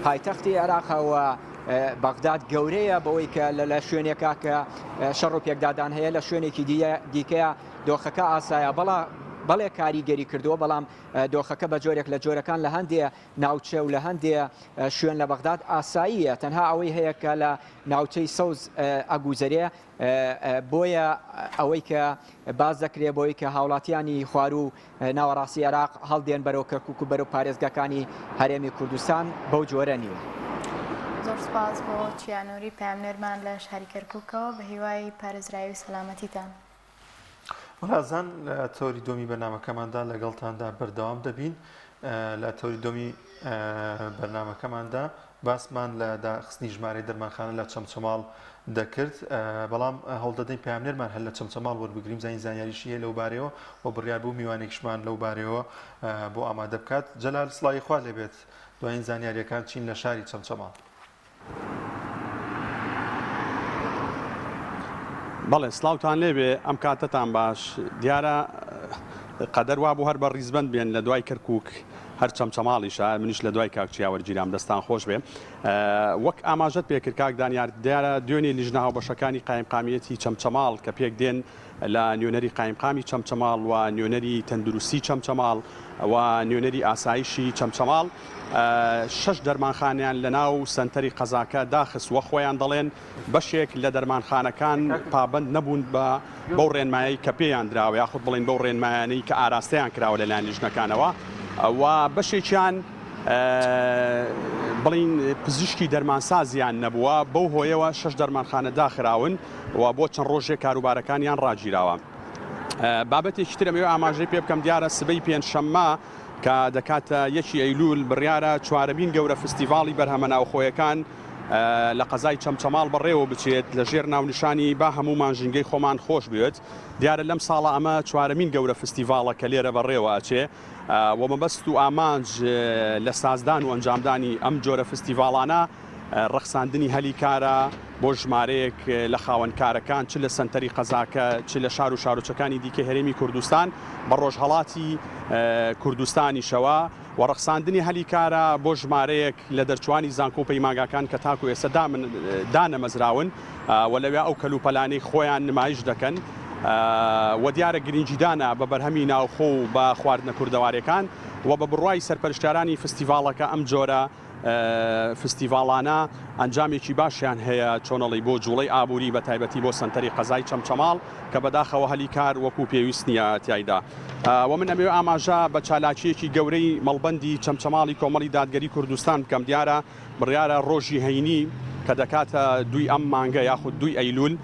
پایتەختی عێراقەوە بەغداد گەورەیە بەوەی کە لە شوێنێکا کە شەڕ و پێکدادان هەیە لە شوێنێکی دیکەیە دۆخەکە ئاسایە بەڵێ کاریگەری کردووە بەڵام دۆخەکە بە جۆرێک لە جۆرەکان لە هەندێ ناوچە و لە هەندێ شوێن لە بەغداد ئاساییە تەنها ئەوەی هەیە کە لە ناوچەی سەوز ئەگوزەرێ بۆیە ئەوەی کە باز دەکرێت بۆی کە هاوڵاتیانی خوار و ناوەڕاستی عێراق هەڵدێن بەرەو کەرکک و بەرەو پارێزگاکانی هەرێمی کوردستان بەو جۆرە نییە. زۆر سپاس بۆ چیانۆری پامنەرمان لە شاری کەرکووکەوە بە هیوای پارێزراوی و سەلامەتیتان. وڵازان لە تۆری دۆمی بەرنامەکەماندا لەگەڵتاندا بەردەوام دەبین لە تۆری دۆمی بەرنامەکەماندا باسمان لە داخستنی ژمارەی دەرمانخانە لە چەمچەماڵ دەکرد بەڵام هەڵدەدەین پامنەرمان هەر لە چەمچەماڵ وەربگریم زانیاریشی هەیە لەو بارەوە و بڕیار بوو میوانێکشمان لەو بارەوە بۆ ئامادە بکات جەلال سڵاوی خوا لێبێت دوایین زانیاریەکان چین لە شاری چەمچەماڵ. بەڵێ سلااوان لێبێ ئەم کاتتان باش دیارە قەدەر وا بوو هەر بە ڕیزبند بێن لە دوای کەرکک هەر چەمچەماڵیشە منیش لە دوای کاکچیاوەرگیرام دەستان خۆش بێ وەک ئاماژەت پێکرد کاک دانیار دیارە دوێنێ لیژنە هاوبەشەکانی قایمقامیەتی چەمچەماڵ کە پێک دێن لە نوێنەری قایمقامی چەمچەماڵ و نوێنەری تەندروستی چەمچەماڵ و نوێنەری ئاسایشی چەمچەماڵ 6 دەرمانخانیان لە ناو سنتەری قەزاکە داخست وە خۆیان دەڵێن بەشێک لە دەرمانخانەکان پابند نەبوون بەو ڕێنمایی کە پێیان دراوە یاخود بڵێن بەو ڕێنمایانەی کە ئاراستەیان کراوە لەلایەن لیژنەکانەوە و بەشێکیان بڵین پزیشکی دەرمانسازیان نەبووە بەو هۆیەوە 6 دەرمانخانە داخراون و بۆ چەند ڕۆژێک کاروبارەکانیان ڕاگیراوە. بابەتێکی ترەمەوە ئاماژەی پێ بکەم دیارە سبەی پێنجشەممە کە دەکاتە 1 ئەیلول بڕیارە چوارەمین گەورە فستیڤاڵی بەرهەمە ناوخۆیەکان لە قەزای چەمچەماڵ بەڕێوە بچێت لە ژێر ناونیشانی با هەمومان ژینگەی خۆمان خۆش بێت دیارە لەم ساڵە ئەمە چوارەمین گەورە فستیڤاڵە کە لێرە بەڕێوە ئەچێ و مەبەست و ئامانج لە سازدان و ئەنجامدانی ئەم جۆرە فستیڤاڵانە ڕەخساندنی هەلی کارە بۆ ژمارەیەک لە خاوەنکارەکان چ لە سنتەری قەزاکە چ لە شار و شارۆچەکانی دیکە هەرێمی کوردستان بە ڕۆژهەڵاتی کوردستانیشەوە و ڕەخساندنی هەلی کارە بۆ ژمارەیەک لە دەرچوانی زانکۆ و پەیماگاکان کە تاکو ئێستا دانەمەزراون و لەوێ ئەو کەلوپەلانەی خۆیان نمایش دەکەن و دیارە گرنگیدانە بە بەرهەمی ناوخۆ و بە خواردنە کوردەوارەکان و بە بڕوای سەرپەرشتیارانی فستیڤاڵەکە ئەم جۆرە فستیڤالانە ئەنجامێکی باشیان هەیە چۆنەڵی بۆ جوڵەی ئابووری بە تایبەتی بۆ سنتەری قەزای چەمچەماڵ کە بەداخەوە هەلی کار وەکو پێویست نییە تایدا. و من ئەمێ ئاماژە بە چالاکیەکی گەورەی مەڵبەندی چەمچەماڵی کۆمەڵی دادگەری کوردستان بکەم دیارە بڕیارە ڕۆژی هەینی کە دەکاتە دوی ئەم مانگە یاخود دوی ئەیلول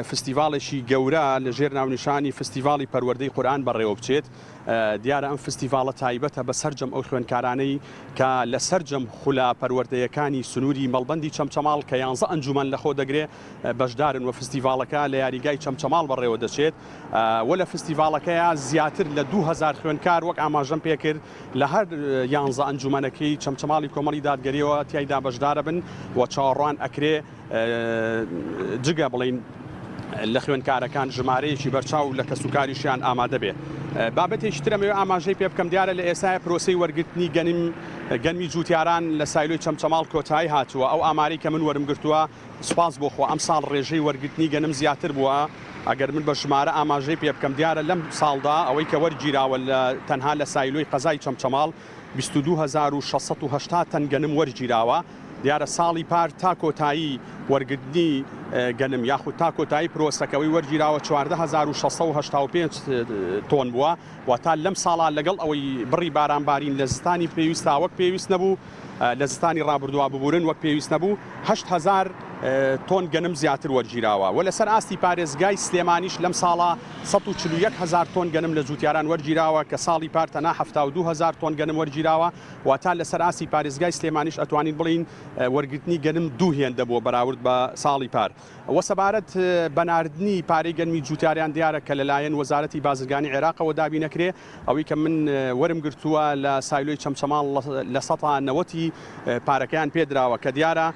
فستیڤالێکی گەورە لەژێر ناونیشانی فستیڤالی پەروەردەی قورئان بەڕێوە بچێت. دیارە ئەم فستیڤالە تایبەتە بە سەرجەم ئەو خوێندکارانەی کە لە سەرجەم خولا پەروەردەیەکانی سنووری مەڵبەندی چەمچەماڵ کە 11 ئەنجومەن لەخۆ دەگرێ بەشدارن و فستیڤالەکە لە یاریگای چەمچەماڵ بەڕێوە دەچێت و لە فستیڤالەکەیە زیاتر لە 2000 خوێندکار وەک ئاماژەم پێکرد لە هەر 11 ئەنجومەنەکەی چەمچەماڵی کۆمەڵی دادگەریەوە تیایدا بەشدارە بن و چاوەڕوان ئەکرێ جگە بڵین لە خوێندکارەکان ژمارەیەکی بەرچاو لە کەسوکاریشیان ئامادە بێ. بابەتێکی ترەمەوێ ئاماژەی پێ بکەم دیارە لە ئێستا پرۆسەی وەرگرتنی گەنمی جوتیاران لە سایلۆی چەمچەماڵ کۆتایی هاتووە. ئەو ئامارەی کە من وەرم گرتووە سوپاس بۆخۆ ئەم ساڵ ڕێژەی وەرگرتنی گەنم زیاتر بووە. ئەگەر من بە ژمارە ئاماژەی پێ بکەم دیارە لەم ساڵدا ئەوەی کە وەرگیراوە تەنها لە سایلۆی قەزای چەمچەماڵ 22680 تەن گەنم وەرگیراوە. دیارە ساڵی پار تا کۆتایی وەرگرتنی گەنم یاخود تا کۆتایی پرۆسەکەوەی وەرگیراوە 14685 تۆن بووە و تا لەم ساڵا لەگەڵ ئەوەی بڕی بارانبارین لە زستانی پێویستە وەک پێویست نەبوو لە زستانی ڕابردووە ببورن وەک پێویست نەبوو 8000 تۆن گەنم زیاتر وەرگیراوە و لەسەر ئاستی پارێزگای سلێمانیش لەم ساڵا 141000 تۆن گەنم لە جوتیاران وەرگیراوە کە ساڵی پار تەنها 72000 تۆن گەنم وەرگیراوە و تا لەسەر ئاستی پارێزگای سلێمانیش ئەتوانین بڵین وەرگرتنی گەنم دوو هێندە بووە بەراورد بە ساڵی پار. وە سەبارەت بەناردنی پارەی گەنمی جوتیاریان دیارە کە لەلایەن وەزارەتی بازرگانی عێراقەوە دابی نەکرێ ئەوەی کە من وەرم گرتووە لە سایلۆی چەمچەماڵ لە 90 پارەکەیان پێدراوە کە دیارە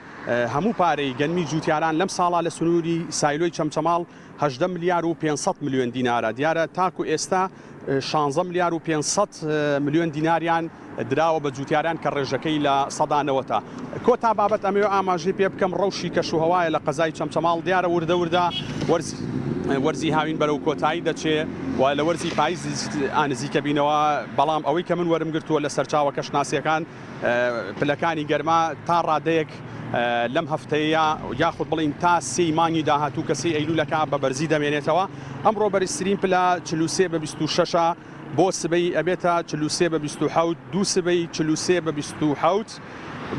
هەموو پارەی گەنمی جوتیاران لەم ساڵا لە سنووری سایلۆی چەمچەماڵ 18 ملیار و 500 میلیۆن دینارە. دیارە تاکو ئێستا 16 ملیار و 500 میلیۆن دیناریان دراوە بە جوتیاران کە ڕێژەکەی لە سەدانەوەتە. کۆتا بابەت ئەمێ ئاماژەی پێ بکەم ڕەوشی کەشوهەوایە لە قەزای چەمچەماڵ دیارە وردە وەرزی هاوین بەرەو کۆتایی دەچێ و لە وەرزی پاییز ئانزیکە بینەوە بەڵام ئەوەی کە من وەرم گرتووە لە سەرچاوەکە شناسیەکان پلەکانی گەرما تا ڕادەیەک لەم هەفتەیە یاخود بڵین تا سێی مانگی داهاتوو کە سێی ئەیلولەکە بە بەرزی دەمێنێتەوە. ئەمڕۆ بەرزترین پلە 43 بە 26 بۆ سبەی ئەبێتە 43 بە 27 دوو سبەی 43 بە 27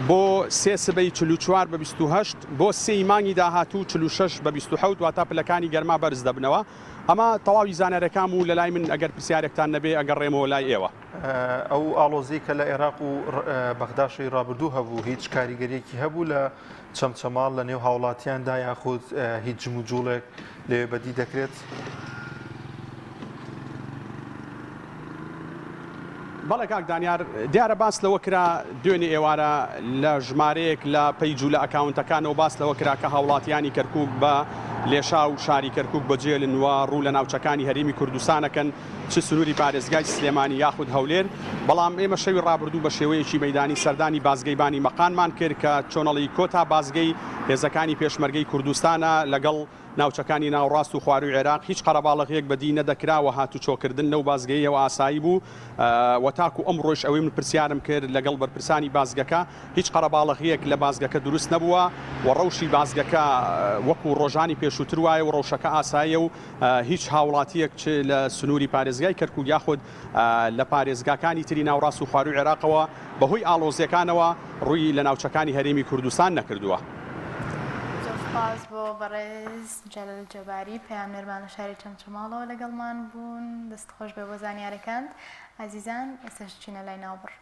بۆ سێ سبەی 44 بە 28 بۆ سێی مانگی داهاتوو 46 بە 27 واتا پلەکانی گەرما بەرز دەبنەوە. ئەمە تەواوی زانەرەکان و لەلای من ئەگەر پرسیارێکتان نەبێ ئەگەڕێمەوە لای ئێوە. ئەو ئاڵۆزی کە لە عێراق و بەغداشی ڕابردوو هەبوو هیچ کاریگەریەکی هەبوو لە چەمچەماڵ لە نێو هاوڵاتیاندا یاخود هیچ جم و جوڵێک لێ بەدی دەکرێت؟ بەڵێ کاک دانیار دیارە باس لەوە کرا دوێنێ ئێوارە لە ژمارەیەک لە پەیج و لە ئەکاونتەکانەوە باس لەوە کرا کە هاوڵاتیانی کەرکووک بە لێشا و شاری کەرکووک بەجێلن وە ڕوو لە ناوچەکانی هەرێمی کوردستانەکەن چ سنووری پارێزگای سلێمانی یاخود هەولێر. بەڵام ئێمە شەوی ڕابردوو بە شێوەیەکی مەیدانی سەردانی بازگەیبانی مەقانمان کرد کە چۆنەڵی کۆتا بازگەی هێزەکانی پێشمەرگەی کوردستانە لەگەڵ ناوچەکانی ناوڕاست و خواروی عێراق هیچ قەرەباڵغەیەک بەدی نەدەکراوە هاتو چۆکردن لەو بازگەیەوە ئاسایی بوو و تاکو ئەمڕۆژ ئەوەی من پرسیارم کرد لەگەڵ بەرپرسانی بازگەکە هیچ قەرەباڵغەیەک لە بازگەکە دروست نەبووە و ڕەوشی بازگەکە وەکو ڕۆژانی پێشووتر وایە و ڕەوشەکە ئاسایە و هیچ هاوڵاتیەک لە سنووری پارێزگای کەرکووک یاخود لە پارێزگاکانی تری ناوڕاست و خواروی عێراقەوە بەهۆی ئاڵۆزیەکانەوە ڕووی لە ناوچەکانی هەرێمی کوردستان نەکردووە. سپاس بۆ بەڕێز جەلەل جەباری پەیامنەرمان لە شاری چەمچەماڵەوە لەگەڵمان بوون. دەستخۆش بێ بۆ زانیارەکان. عەزیزان ئێستاش چینە لای ناوبڕ.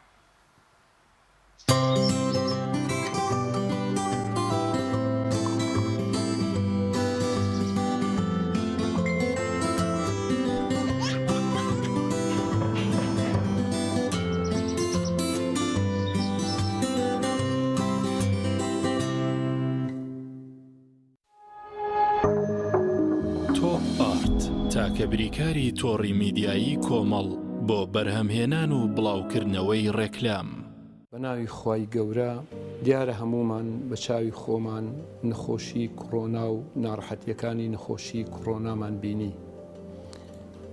تاکە بریکاری تۆڕی میدیایی کۆمەڵ بۆ بەرهەمهێنان و بڵاوکردنەوەی ڕێکلام. بە ناوی خوای گەورە دیارە هەمومان بە چاوی خۆمان نەخۆشی کۆڕۆنا و ناڕەحەتیەکانی نەخۆشی کۆڕۆنامان بینی.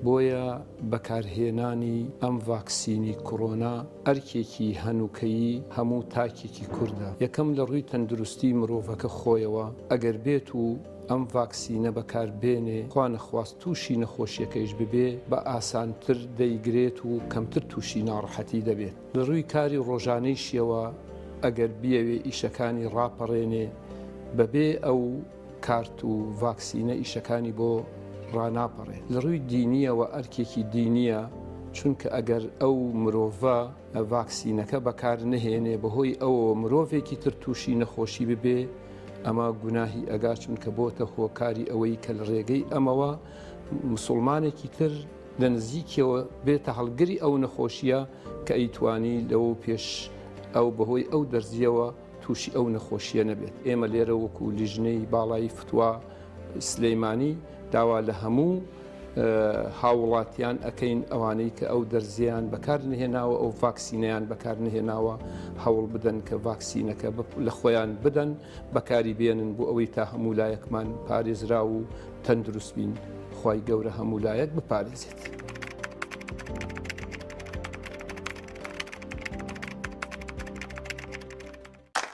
بۆیە بەکارهێنانی ئەم ڤاکسینی کۆڕۆنا ئەرکێکی هەنووکەیی هەموو تاکێکی کووردە. یەکەم لە ڕووی تەندروستی مرۆڤەکە خۆیەوە ئەگەر بێت و ئەم ڤاکسینە بەکاربێنێ خوا نەخواست تووشی نەخۆشیەکەیش ببێ بە ئاسانتر دەیگرێت و کەمتر تووشی ناڕەحەتی دەبێت. لە ڕووی کاری ڕۆژانەیشیەوە ئەگەر بیەوێ ئیشەکانی ڕاپەڕێنێ بەبێ ئەو کارت و ڤاکسینە ئیشەکانی بۆ ڕناپەڕێ. لە ڕووی دینیەوە ئەرکێکی دینیە چونکە ئەگەر ئەو مرۆڤە ڤاکسینەکە بەکار نهێنێ بەهۆی ئەوە مرۆڤێکی تر تووشی نەخۆشی ببێ ئەمە گوناهی ئەگا چونکە بۆتە هۆکاری ئەوەی کە لە ڕێگەی ئەمەوە مسلمانێکی تر لە نزیکەوە بێتە هەڵگری ئەو نەخۆشیە کە ئەیتوانی لەوە پێش ئەو بەهۆی ئەو دەرزیەوە تووشی ئەو نەخۆشیە نەبێت. ئێمە لێرە وەکو لیژنەی باڵایی فتووە سلەیمانی داوا لە هەموو هاوڵاتیان ئەەکەین ئەوانەی کە ئەو دەرزیان بەکار نهێناوە ئەو ڤاکسینەیان بەکار نهێناوە هەوڵ بدەن کە ڤاکسینەکە لە خۆیان بدەن بەکاری بێنن بۆ ئەوەی تا هەموو لایەکمان پارێزرا و تەندروست بین. خوای گەورە هەموو لایەک بپارێزێت.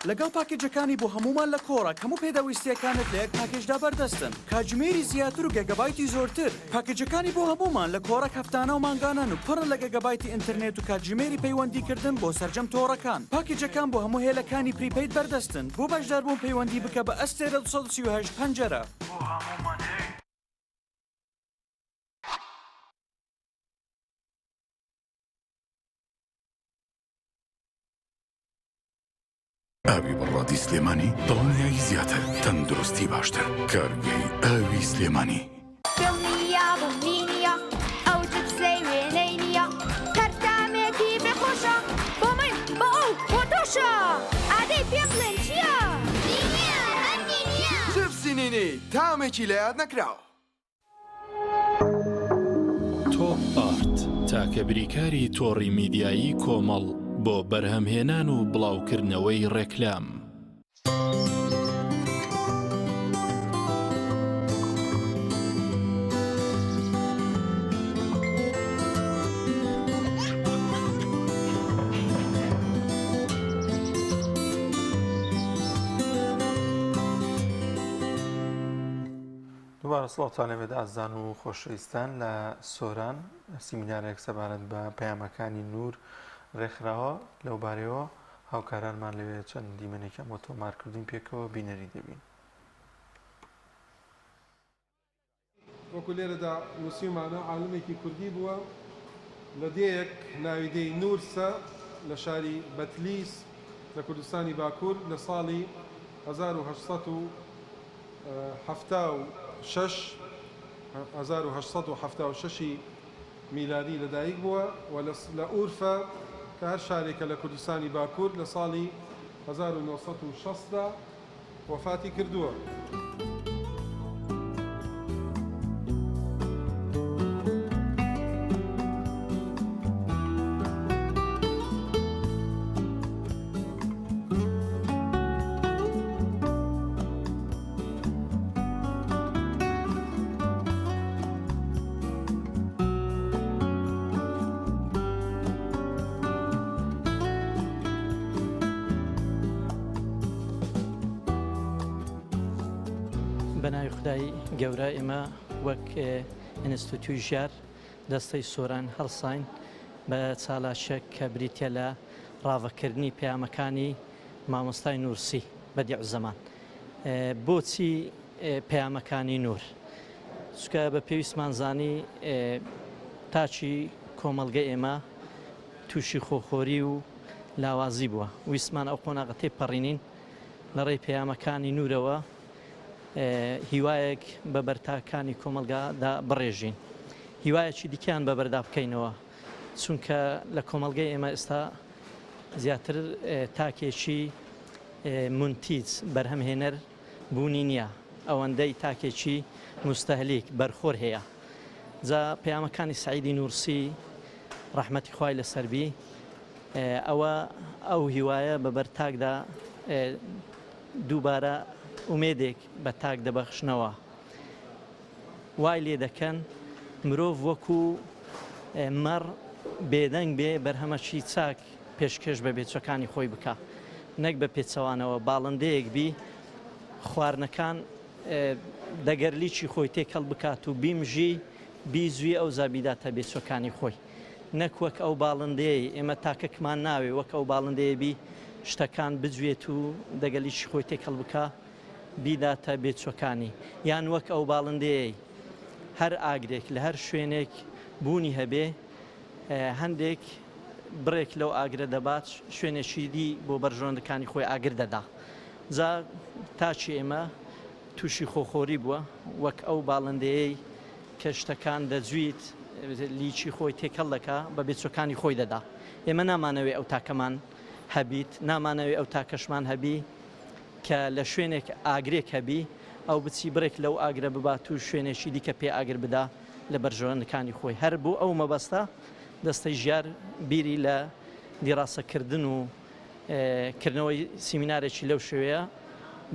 لەگەڵ پاکێجەکانی بۆ هەمومان لە کۆڕک هەموو پێداویستیەکانت لە یەک پاکێجدا بەردەستن کاتژمێری زیاتر و گەگەبایتی زۆرتر. پاکێجەکانی بۆ هەمومان لە کۆڕک هەفتانە و مانگانان و پڕن لە گەگەبایتی ئینترنێت و کاتژمێری پەیوەندیکردن بۆ سەرجەم تۆڕەکان. پاکێجەکان بۆ هەموو هێلەکانی پریپەید بەردەستن. بۆ بەشداربوون پەیوەندی بکە بە ئەستێرە 238 پەنجەرە. ئاوی بەڕادی سلێمانی دڵنیایی زیاتر تەندروستی باشتر کارگەی ئاوی سلێمانی دڵنیا بوونینیە ئەو جبسەی وێنەی نییە کەرتامێکی بخۆشە بۆ من بە ئەو بۆ تۆشە ئادەی پێ بڵێن چییە؟ جبسی نینی تامێکی لە یاد نەکراوە. تۆپ ئارت تاکە بریکاری تۆڕی میدیایی کۆمەڵ بۆ بەرهەمهێنان و بڵاوکردنەوەی ڕێکلام. دووبارە سڵاوتان لەبێت ئازان و خۆشەویستان لە سۆران سیمینارێک سەبارەت بە پەیامەکانی نور ڕێکخراوە لەو بارەوە هاوکارانمان لەوێ چەند دیمەنێکیان بۆ تۆمارکردین پێکەوە بینەری دەبین. وەکو لێرەدا نووسیمانە عالمێکی کوردی بووە لە دێیەک ناوی دێی نورسە لە شاری بەتلیس لە کوردستانی باکوور لە ساڵی 1876 میلادی لەدایک بووە و لە ئورفە کە هەر شارێکە لە کوردستانی باکوور لە ساڵی 1960دا وەفاتی کردووە. بەناوی خدای گەورە ئێمە وەک ئینستیتوی ژار دەستەی سۆران هەڵساین بە چالاچێک کە بریتە لە ڕاوەکردنی پەیامەکانی مامۆستای نورسی بەدیع زەمان. بۆچی پەیامەکانی نور؟ چونکە بە پێویستمان زانی تاچی کۆمەڵگە ئێمە تووشی خۆخۆری و لاوازی بووە. ویسمان ئەو قۆناغە تێپەڕینین لە ڕێی پەیامەکانی نورەوە هیوایەک بە بەرتاکانی کۆمەلگادا بڕێژین. هیوایەکی دیکەیان بە بەردا بکەینەوە چونکە لە کۆمەلگەی ئێمە ئێستا زیاتر تاکێکی منتیج بەرهەمهێنەر بوونی نییە، ئەوەندەی تاکێکی مستەهلیک بەرخۆر هەیە. جا پەیامەکانی سەعیدی نورسی ڕەحمەتی خوای لەسەربی ئەو هیوایە بە بەرتاکدا دووبارە ئومێدێک بە تاک دەبەخشنەوە. وای لێ دەکەن مرۆڤ وەکو مەڕ بێدەنگ بێ بەرهەمەچی چاک پێشکەش بە بێچەکانی خۆی بکە نەک بە پێچەوانەوە باڵندەیەک بی خواردنەکان دەگەرلیی خۆی تێکەڵ بکات و بیمژی بیزوی ئەو زابیداتە بێچەکانی خۆی نەک وەک ئەو باڵندەیە ئێمە تاکەکمان ناوێ وەک ئەو باڵندەیە بی شتەکان بجوێت و دەگەلیی خۆی تێکەڵ بکە بیداتە بێچەکانی یان وەک ئەو باڵندەیە هەر ئاگرێک لە هەر شوێنێک بوونی هەبێ هەندێک بڕێک لەو ئاگرە دەبات شوێنێکی دی بۆ بەرژۆندەکانی خۆی ئاگر دەدا جا تاچی ئێمە تووشی خۆخۆری بووە وەک ئەو باڵندەیەی کە شتەکان دەجویت لیچی خۆی تێکەڵ دەکا بە بێچەکانی خۆی دەدا ئێمە نامانەوێت ئەو تاکەمان هەبیت نامانەوێت ئەو تاکەشمان هەبی کە لە شوێنێک ئاگرێک هەبی ئەو بچی بڕێک لەو ئاگرە ببات و شوێنێکی دیکە پێ ئاگر بدا لە بەرژەوەندەکانی خۆی هەر بوو ئەو مەبەستە دەستەی ژیار بیری لە دیڕاستەکردن و کردنەوەی سیمینارێکی لەو شوەیە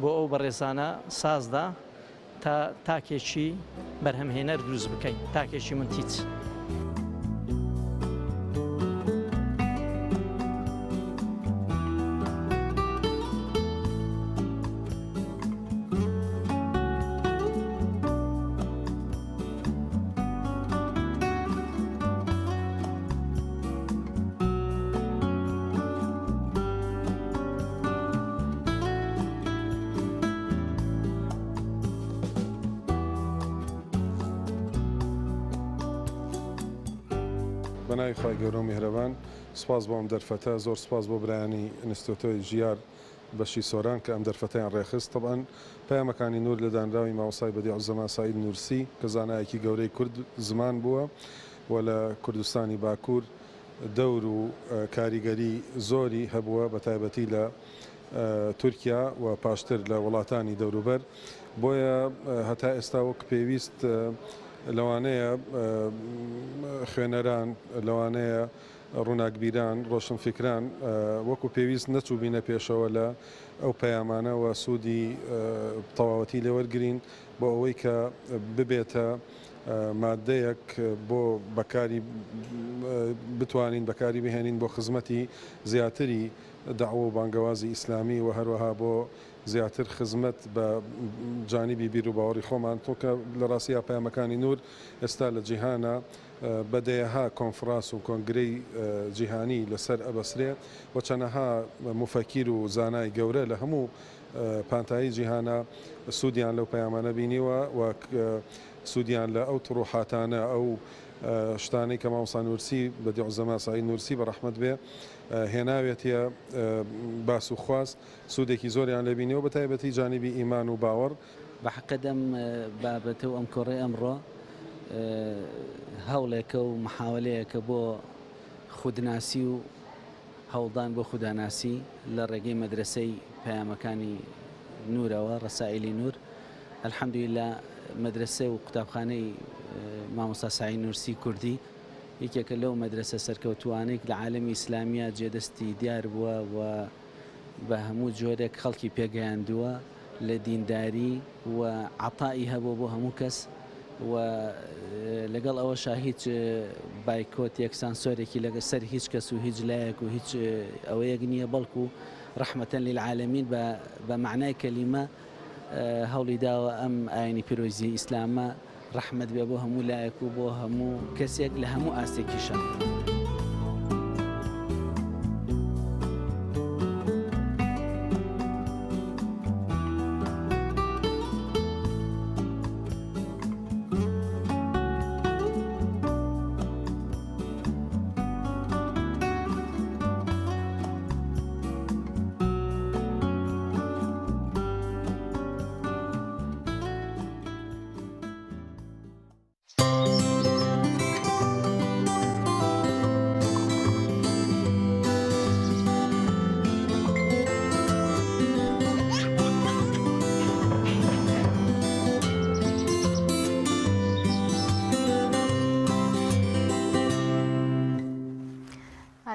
بۆ ئەو بەڕێزانە سازدا تا تاکێکی بەرهەمهێنەر دروست بکەین تاکێکی منتیچ. بەناوی خی گەورە و میهرەبان سپاس بۆ ئەم دەرفەتە زۆر سپاس بۆ برایانی ئینستیتۆی ژیار بەشی سۆران کە ئەم دەرفەتەیان ڕێخست طبعاً پەیامەکانی نور لە دانراوی ماوەسای بەدیعوزەما سعید نورسی کە زانایەکی گەورەی کورد زمان بووە و لە کوردستانی باکوور دەور و کاریگەری زۆری هەبووە بە تایبەتی لە تورکیا و پاشتر لە وڵاتانی دەوروبەر بۆیە هەتا ئێستا وەک پێویست لەوانەیە خوێنەران لەوانەیە ڕووناکبیران ڕۆشنفکران وەکو پێویست نەچوو پێشەوە لە ئەو پەیامانەوە سوودی تەواوەتی لێوەرگرین بۆ ئەوەی کە ببێتە مادەیەک بۆ بەکاری بتوانین بەکاری بهێنین بۆ خزمەتی زیاتری داعوە و بانگەوازی ئیسلامی و هەروەها بۆ زیاتر خزمەت بە جانیبی بیر و باوەڕی خۆمان تۆکە لە ڕاستیە پەیامەکانی نور ئێستا لە جیهانە بەدەیەها کۆنفرانس و کۆنگرەی جیهانی لەسەر ئەبەسرێ و چەنەها مفەکیر و زانای گەورە لە هەموو پانتایی جیهانە سوودیان لەو پەیامانە بینیوە و سوودیان لە ئەو تڕوحاتانە ئەو شتانەی کە مامۆستا نورسی بەدیعوزەما سعید نورسی بە ڕەحمەت بێ هێناوێتە باس و خواست سوودێکی زۆریان لەبینەوە بە تایبەتی جانیبی ئیمان و باوەڕ بە حەقەدەم بابەتە و ئەم کۆڕی ئەمڕۆ هەوڵێکە و محاولەیەکە بۆ خودناسی و هەوڵدان بۆ خوداناسی لە ڕێگەی مەدرسەی پەیامەکانی نورەوە ڕسائیلی نور الحەمدولیلا مەدرسە و قوتابخانەی مامۆستا سعید نورسی کوردی یەکێکە لەو مەدرسە سەرکەوتوانێک لە عالەمی ئیسلامیە جێدەستی دیار بووە و بە هەموو جۆرێک خەڵکی پێگەیاندووە لە دینداری و عەتایی هەبوو بۆ هەموو کەس و لەگەڵ ئەوەشا هیچ بایکۆت یەکسانسۆرێکی لەگە سەر هیچ کەس و هیچ لایەک و هیچ ئەوەیەک نییە بەڵکو ڕەحمەتەن للعالەمین بە معنای کەلیمە هەوڵی داوە ئەم ئاینی پیرۆزی ئیسلامە ڕەحمەت بێ بۆ هەموو لایەک و بۆ هەموو کەسێک لە هەموو ئاستێکیشە.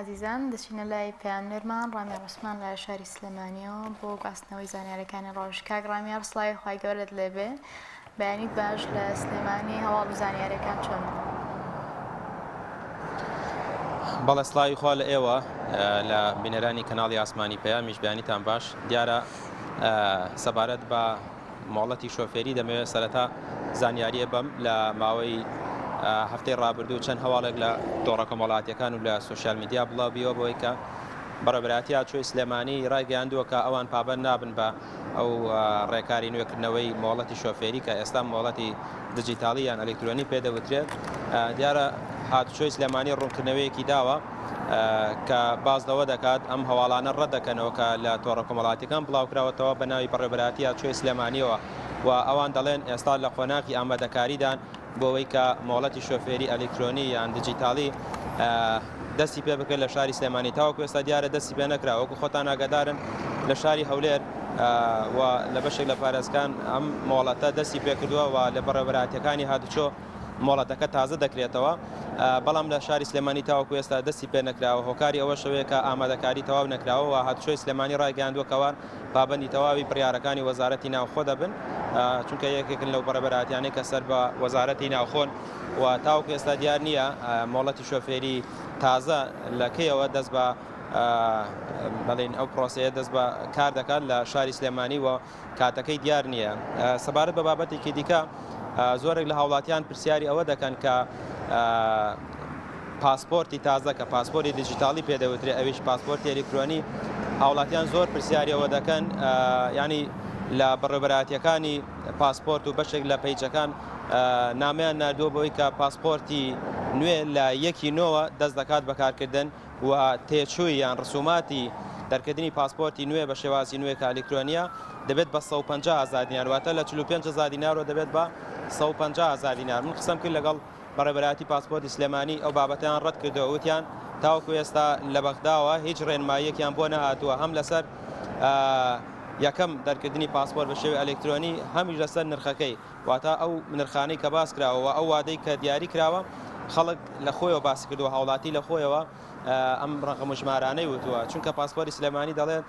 عزیزان دەچینە لای پەیامنەرمان ڕامیار عوسمان لە شاری سلێمانیەوە بۆ گواستنەوەی زانیاریەکانی ڕۆژ. کاک ڕامیار سڵاوی خوای گەورەت لێبێ بەیانیت باش لە سلێمانی هەواڵ و زانیاریەکان چۆن؟ بەڵێ سڵاوی خوا لە ئێوە لە بینەرانی کەناڵی ئاسمانی پێیا میشبیانیتان باش دیارە سەبارەت بە مۆڵەتی شۆفێری دەمەوێت سەرەتا زانیاریە بەم لە ماوەی هەفتەی ڕابردوو چەند هەواڵێک لە دۆڕە کۆمەڵاتیەکان و لە سوشیال میدیا بڵاوبیەوە بۆی کە بەڕێبەتی چۆی سلێمانی ڕایگەیاندووە کە ئەوان پابەند نابن بە ئەو ڕێکاری نوێکردنەوەی مۆڵەتی شۆفێری کە ئێستا مۆڵەتی دیجیتاڵی یان ئەلکترۆنی پێدەوترێت دیارە هاتوچۆی سلێمانی ڕوونکردنەوەیەکی داوە کە باز لەوە دەکات ئەم هەواڵانە ڕەت دەکەنەوە کە لە تۆڕە کۆمەڵاتیەکان بڵاوکراوەتەوە بە ناوی بەڕێبەتی چۆی سلێمانیەوە و ئەوان دەڵێن ئێستا لە خۆناقی ئامادەکاریدان بۆەوەی کە مۆڵەتی شۆفێری ئەلکترۆنی یان دیجیتاڵی دەستی پێ بکرێت لە شاری سلێمانی تاوەکو ئێستا دیارە دەستی پێ نەکراوەکو خۆتان ئاگادارن لە شاری هەولێر و لە بەشێک لە پارێزگان ئەم مۆڵەتە دەستی پێکردووە و لە بەڕێبەراتیەکانی هاتوچۆ مۆڵەتەکە تازە دەکرێتەوە بەڵام لە شاری سلێمانی تاوەکو ئێستا دەستی پێ نەکراوە هۆکاری ئەوە شەوەیە کە ئامادەکاری تەواو نەکراوە و هاتوچۆی سلێمانی ڕایگەیاندووەکەوان پابەندی تەواوی بڕیارەکانی وەزارەتی ناوخۆ دەبن چونکە یەکێکن لەو بەڕێبەراتیانەی کە سەر بە وەزارەتی ناوخۆن و تاوەکو ئێستا دیار نییە مۆڵەتی شۆفێری تازە لەکەیەوە دەست بە بەڵێن ئەو پرۆسەیە دەست بە کار دەکات لە شاری سلێمانی و کاتەکەی دیار نییە سەبارەت بە بابەتێکی دیکە زۆرێک لە هاوڵاتیان پرسیاری ئەوە دەکەن کە پاسپۆرتی تازە کە پاسپۆرتی دیجیتاڵی پێدەوترێت ئەویش پاسپۆرتی ئەلکترۆنی هاوڵاتیان زۆر پرسیاریەوە دەکەن ینی لە بەڕێبەراتیەکانی پاسپۆرت و بەشێک لە پەیجەکان نامیان نردووە بۆی کە پاسپۆرتی نوێ لە یەکی نۆوە دەست دەکات بەکارکردن و تێچووی یان ڕسوماتی دەرکردنی پاسپۆرتی نوێ بە شێوازی نوێ کە ئەلکترۆنیە دەبێت بە 150,000 دینار واتە لە 45,000 دینارەوە دەبێت بە 150,000 دینار من قسەم کرد لەگەڵ بەڕێبەراتی پاسپۆرتی سلێمانی ئەو بابەتیان ڕەت کردەوە وتیان تاوەکو ئێستا لە بەغداوە هیچ ڕێنماییەکیان بۆ نەهاتووە هەم لەسەر یەکەم دەرکردنی پاسپۆرت بە شێوی ئەلکترۆنی هەمیش لەسەر نرخەکەی واتە ئەو نرخانەی کە باس کراوە ئەو وادەی کە دیاری کراوە خەڵک لە خۆیەوە باس کردووە هاوڵاتی لە خۆیەوە ئەم ڕقم ژمارانەی وتووە چونکە پاسپۆرتی سلێمانی دەڵێن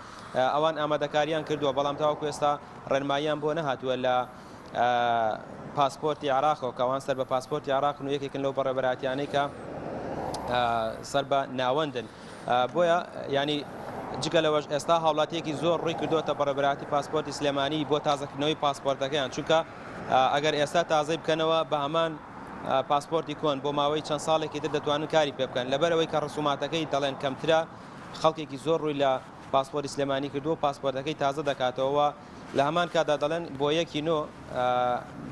ئەوان ئامادەکاریان کردووە بەڵام تاوەکو ئێستا ڕێنماییان بۆ نەهاتووە لە پاسپۆرتی عراقەوە کەوان سەر بە پاسپۆرتی عراقن و یەکێکن لەو بەڕێبەراتیانەی کە سەر بە ناوەندن بۆیە ینی جگە لەوەش ئێستا هاوڵاتیەکی زۆر ڕووی کردوتە بەڕێبەراتی پاسپۆرتی سلێمانی بۆ تازەکردنەوەی پاسپۆرتەکەیان چونکە ئەگەر ئێستا تازەی بکەنەوە بە هەمان پاسپۆرتی کۆن بۆ ماوەی چەند ساڵێکی تر دەتوانن کاری پێ بکەن لەبەرەوەی کە ڕسوماتەکەی دەڵێن کەمترە خەڵکێکی زۆر ڕووی لە پاسپۆرتی سلێمانی کردووە پاسپۆرتەکەی تازە دەکاتەوە لە هەمان کادا دەڵێن بۆ یەکی نۆ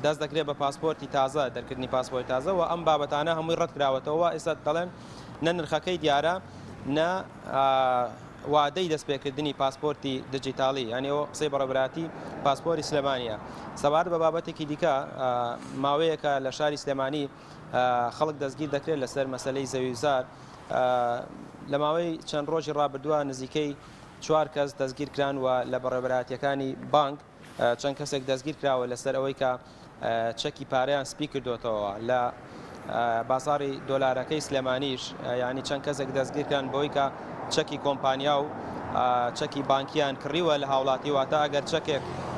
دەست دەکرێت بە پاسپۆرتی تازە دەرکردنی پاسپۆرتی تازە و ئەم بابەتانە هەمووی ڕەت کراوەتەوە ئێستا دەڵێن نە نرخەکەی دیارە نە وادەی دەستپێکردنی پاسپۆرتی دیجیتاڵی ینیەوە قسەی بەڕێبەراتی پاسپۆرتی سلێمانیە سەبارەت بە بابەتێکی دیکە ماوەیەکە لە شاری سلێمانی خەڵک دەستگیر دەکرێت لەسەر مەسلەی زەویزار لە ماوەی چەند ڕۆژی ڕابردووە نزیکەی 4 کەس دەستگیر کران و لە بەڕێبەراتیەکانی بانک چەند کەسێک دەستگیر کراوە لەسەر ئەوەی کە چەکی پارەیان سپی کردوتەوە لە بازاری دۆلارەکەی سلێمانیش ینی چەند کەسێک دەستگیرکان بۆی کە چەکی کۆمپانیا و چەکی بانکیان کڕیوە لە هاوڵاتی واتە ئەگەر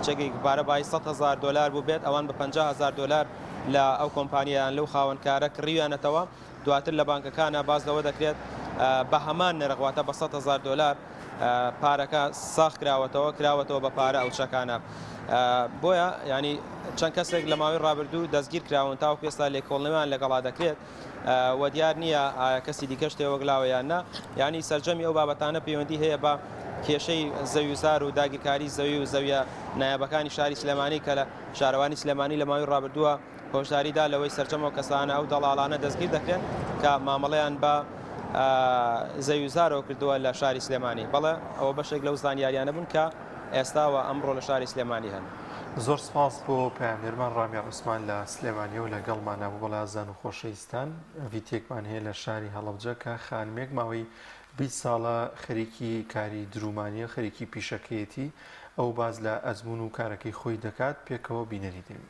چەکێک بارە بای 100,000 دلار بوو بێت ئەوان بە 50,000 دلار لە ئەو کۆمپانیایان لەو خاوەنکارە کڕیویانەتەوە دواتر لە بانکەکانە باز لەوە دەکرێت بە هەمان نرخواتە بە 100,000 دلار پارەکە ساخ کراوەتەوە بە پارە ئەو چەکانە بۆیە ینی چەند کەسێک لە ماوەی ڕابردوو دەستگیر کراون تاوەکو ئێستا لێکۆڵنەوەیان لەگەڵا دەکرێت و دیار نییە کەسی دیکە شتێوە گڵاوەیان نا ینی سەرجەمی ئەو بابەتانە پەیوەندی هەیە بە کێشەی زەویزار و داگیرکاری زەوی و زەویە نایابەکانی شاری سلێمانی کە لە شارەوانی سلێمانی لە ماوەی ڕابردووە هۆشداریدا لەوەی سەرجەمەوە کەسانە ئەو دەڵاڵانە دەستگیر دەکرێن کە مامەڵەیان بە زەویزارەوە کردووە لە شاری سلێمانی بەڵێ ئەوە بەشێک لەو زانیاریانە بوون کە ئێستاوە ئەمڕۆ لە شاری سلێمانی هەن زۆر سپاس بۆ پامێرمان ڕامیا عوسمان لە سلێمانی و لەگەڵمانە بوو بەڵازان و خۆشەویستان ڤیتێکمان هەیە لە شاری هەڵەبجە کە خانمێک ماوەی 20 ساڵە خەریکی کاری درومانیە خەریکی پیشەکەیەتی ئەو باز لە ئەزمون و کارەکەی خۆی دەکات پێکەوە بینەری دێن.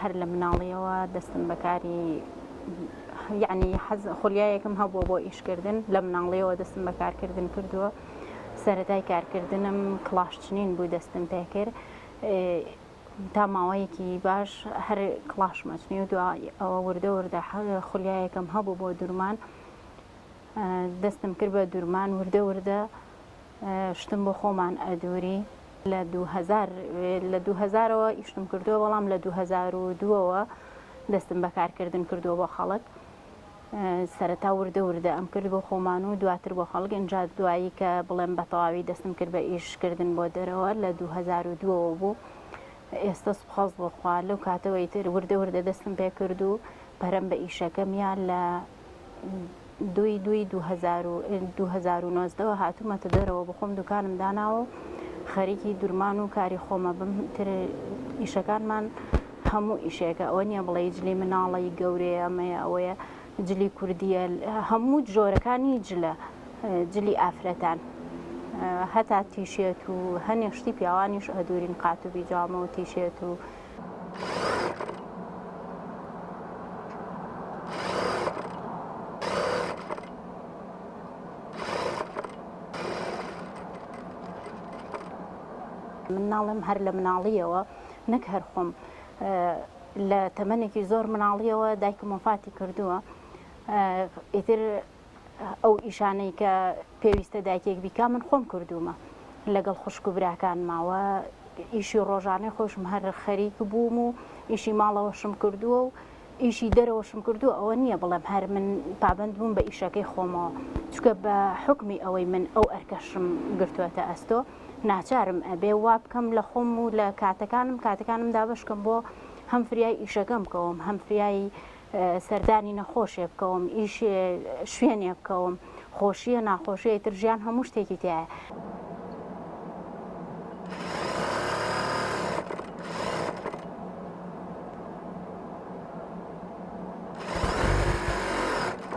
هەر لە مناڵیەوە دەستم بەکاری یعنی خولیایەکم هەبووە بۆ ئیشکردن لە مناڵیەوە دەستم بەکارکردن کردووە سەرەتای کارکردنم کڵاشچنین بوو دەستم پێ کرد تا ماوەیەکی باش هەر کڵاشمەچنی و ئەوە وردە وردە خولیایەکەم هەبوو بۆ دوورمان دەستم کرد بە دوورمان وردە وردە شتم بۆ خۆمان ئەدووری لە 2000ەوە ئیشتم کردووە بەڵام لە 2002ەوە دەستم بەکارکردن کردووە بۆ خەڵک سەرەتا وردە وردە ئەم کرد بۆ خۆمان و دواتر بۆ خەڵک ئینجا دوایی کە بڵێم بە تەواوی دەستم کرد بە ئیشکردن بۆ دەرەوە لە 2002ەوە بوو ئێستا سوپاس بۆخوا لەو کاتەوەی تر وردە وردە دەستم پێ کرد و پەرەم بە ئیشەکەم یان لە 2019ەوە هاتوومەتە دەرەوە بخۆم دوکانم داناوە خەریکی دوورمان و کاری خۆمە بم تر ئیشەکانمان هەموو ئیشێکە ئەوە نییە بڵێ جلی مناڵی گەورەیە ئەمەیە ئەوەیە جلی کوردیە هەموو جۆرەکانی جلە جلی ئافرەتان هەتا تیشێت و هەنێشتی پیاوانیش ئەدورین قاتوبی جامە و تیشێت و مناڵم هەر لە مناڵیەوە نەک هەر خۆم لە تەمەنێکی زۆر مناڵیەوە دایکم وەفاتی کردووە ئیتر ئەو ئیشانەی کە پێویستە دایکێک بیکا من خۆم کردومە لەگەڵ خوشک و براکان ماوە ئیشی ڕۆژانەی خۆشم هەر خەریک بووم و ئیشی ماڵەوەشم کردووە و ئیشی دەرەوەشم کردووە ئەوە نییە بڵێم هەر من پابند بووم بە ئیشەکەی خۆمەوە چکە بە حکمی ئەوەی من ئەو ئەرکەشم گرتووەتە ئەستۆ ناچارم ئەبێ وا بکەم لە خۆم و لە کاتەکانم دابشکەم بۆ هەم فریای ئیشەکەم بکەوم هەم فریایی سەردانی نەخۆشێ بکەوم ئیش شوێنێ بکەوم خۆشیە ناخۆشیە تر ژیان هەموو شتێکی تایە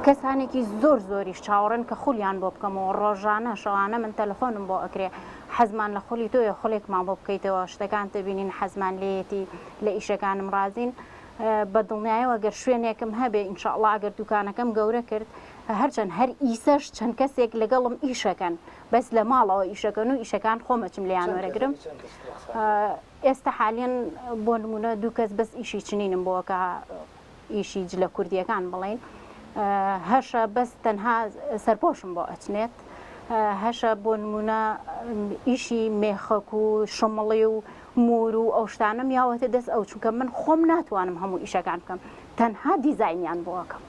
کەسانێکی زۆر زۆریش چاوەڕن کە خولیان بۆ بکەمەوە ڕۆژانە شەوانە من تەلەفۆنم بۆ ئەکرێ حەزمان لە خولی تۆیە خولێکمان بۆ بکەیتەوە شتەکان تبینین حەزمان لێیەتی لە ئیشەکانم رازین بە دڵنیایەوە گەر شوێنێکم هەبێ ئینشاءڵڵا ئەگەر دوکانەکەم گەورە کرد هەرچەند هەر ئیسەش چەند کەسێک لەگەڵم ئیشەکەن بەس لە ماڵەوە ئیشەکەن و ئیشەکان خۆمەچم لێیان وەرەگرم ئێستا حالیان بۆ نمونە دوو کەس بەس ئیشی چنینم بۆ کە ئیشی جلە کوردیەکان بڵێن هەشە بەس تەنها سەرپۆشم بۆ ئەچنێت هەشە بۆ نمونە ئیشی مێخەک و شمڵی و مور و ئەو شتانم یاوەتە دەست ئەو چونکە من خۆم ناتوانم هەموو ئیشەکان بکەم تەنها دیزاینیان بۆەکەم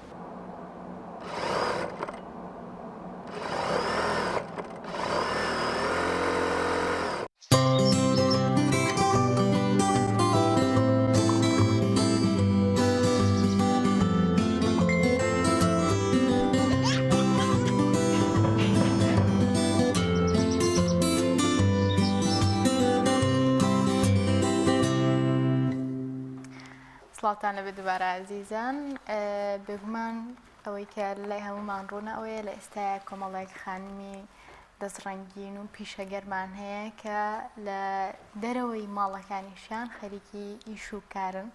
سڵاتان لەبێ دووبارە عزیزان بێگومان ئەوەی کە لای هەمومان ڕوونە ئەوەیە لە ئێستاە کۆمەڵێک خانمی دەستڕەنگین و پیشەگەرمان هەیە کە لە دەرەوەی ماڵەکانیشیان خەریکی ئیش و کارن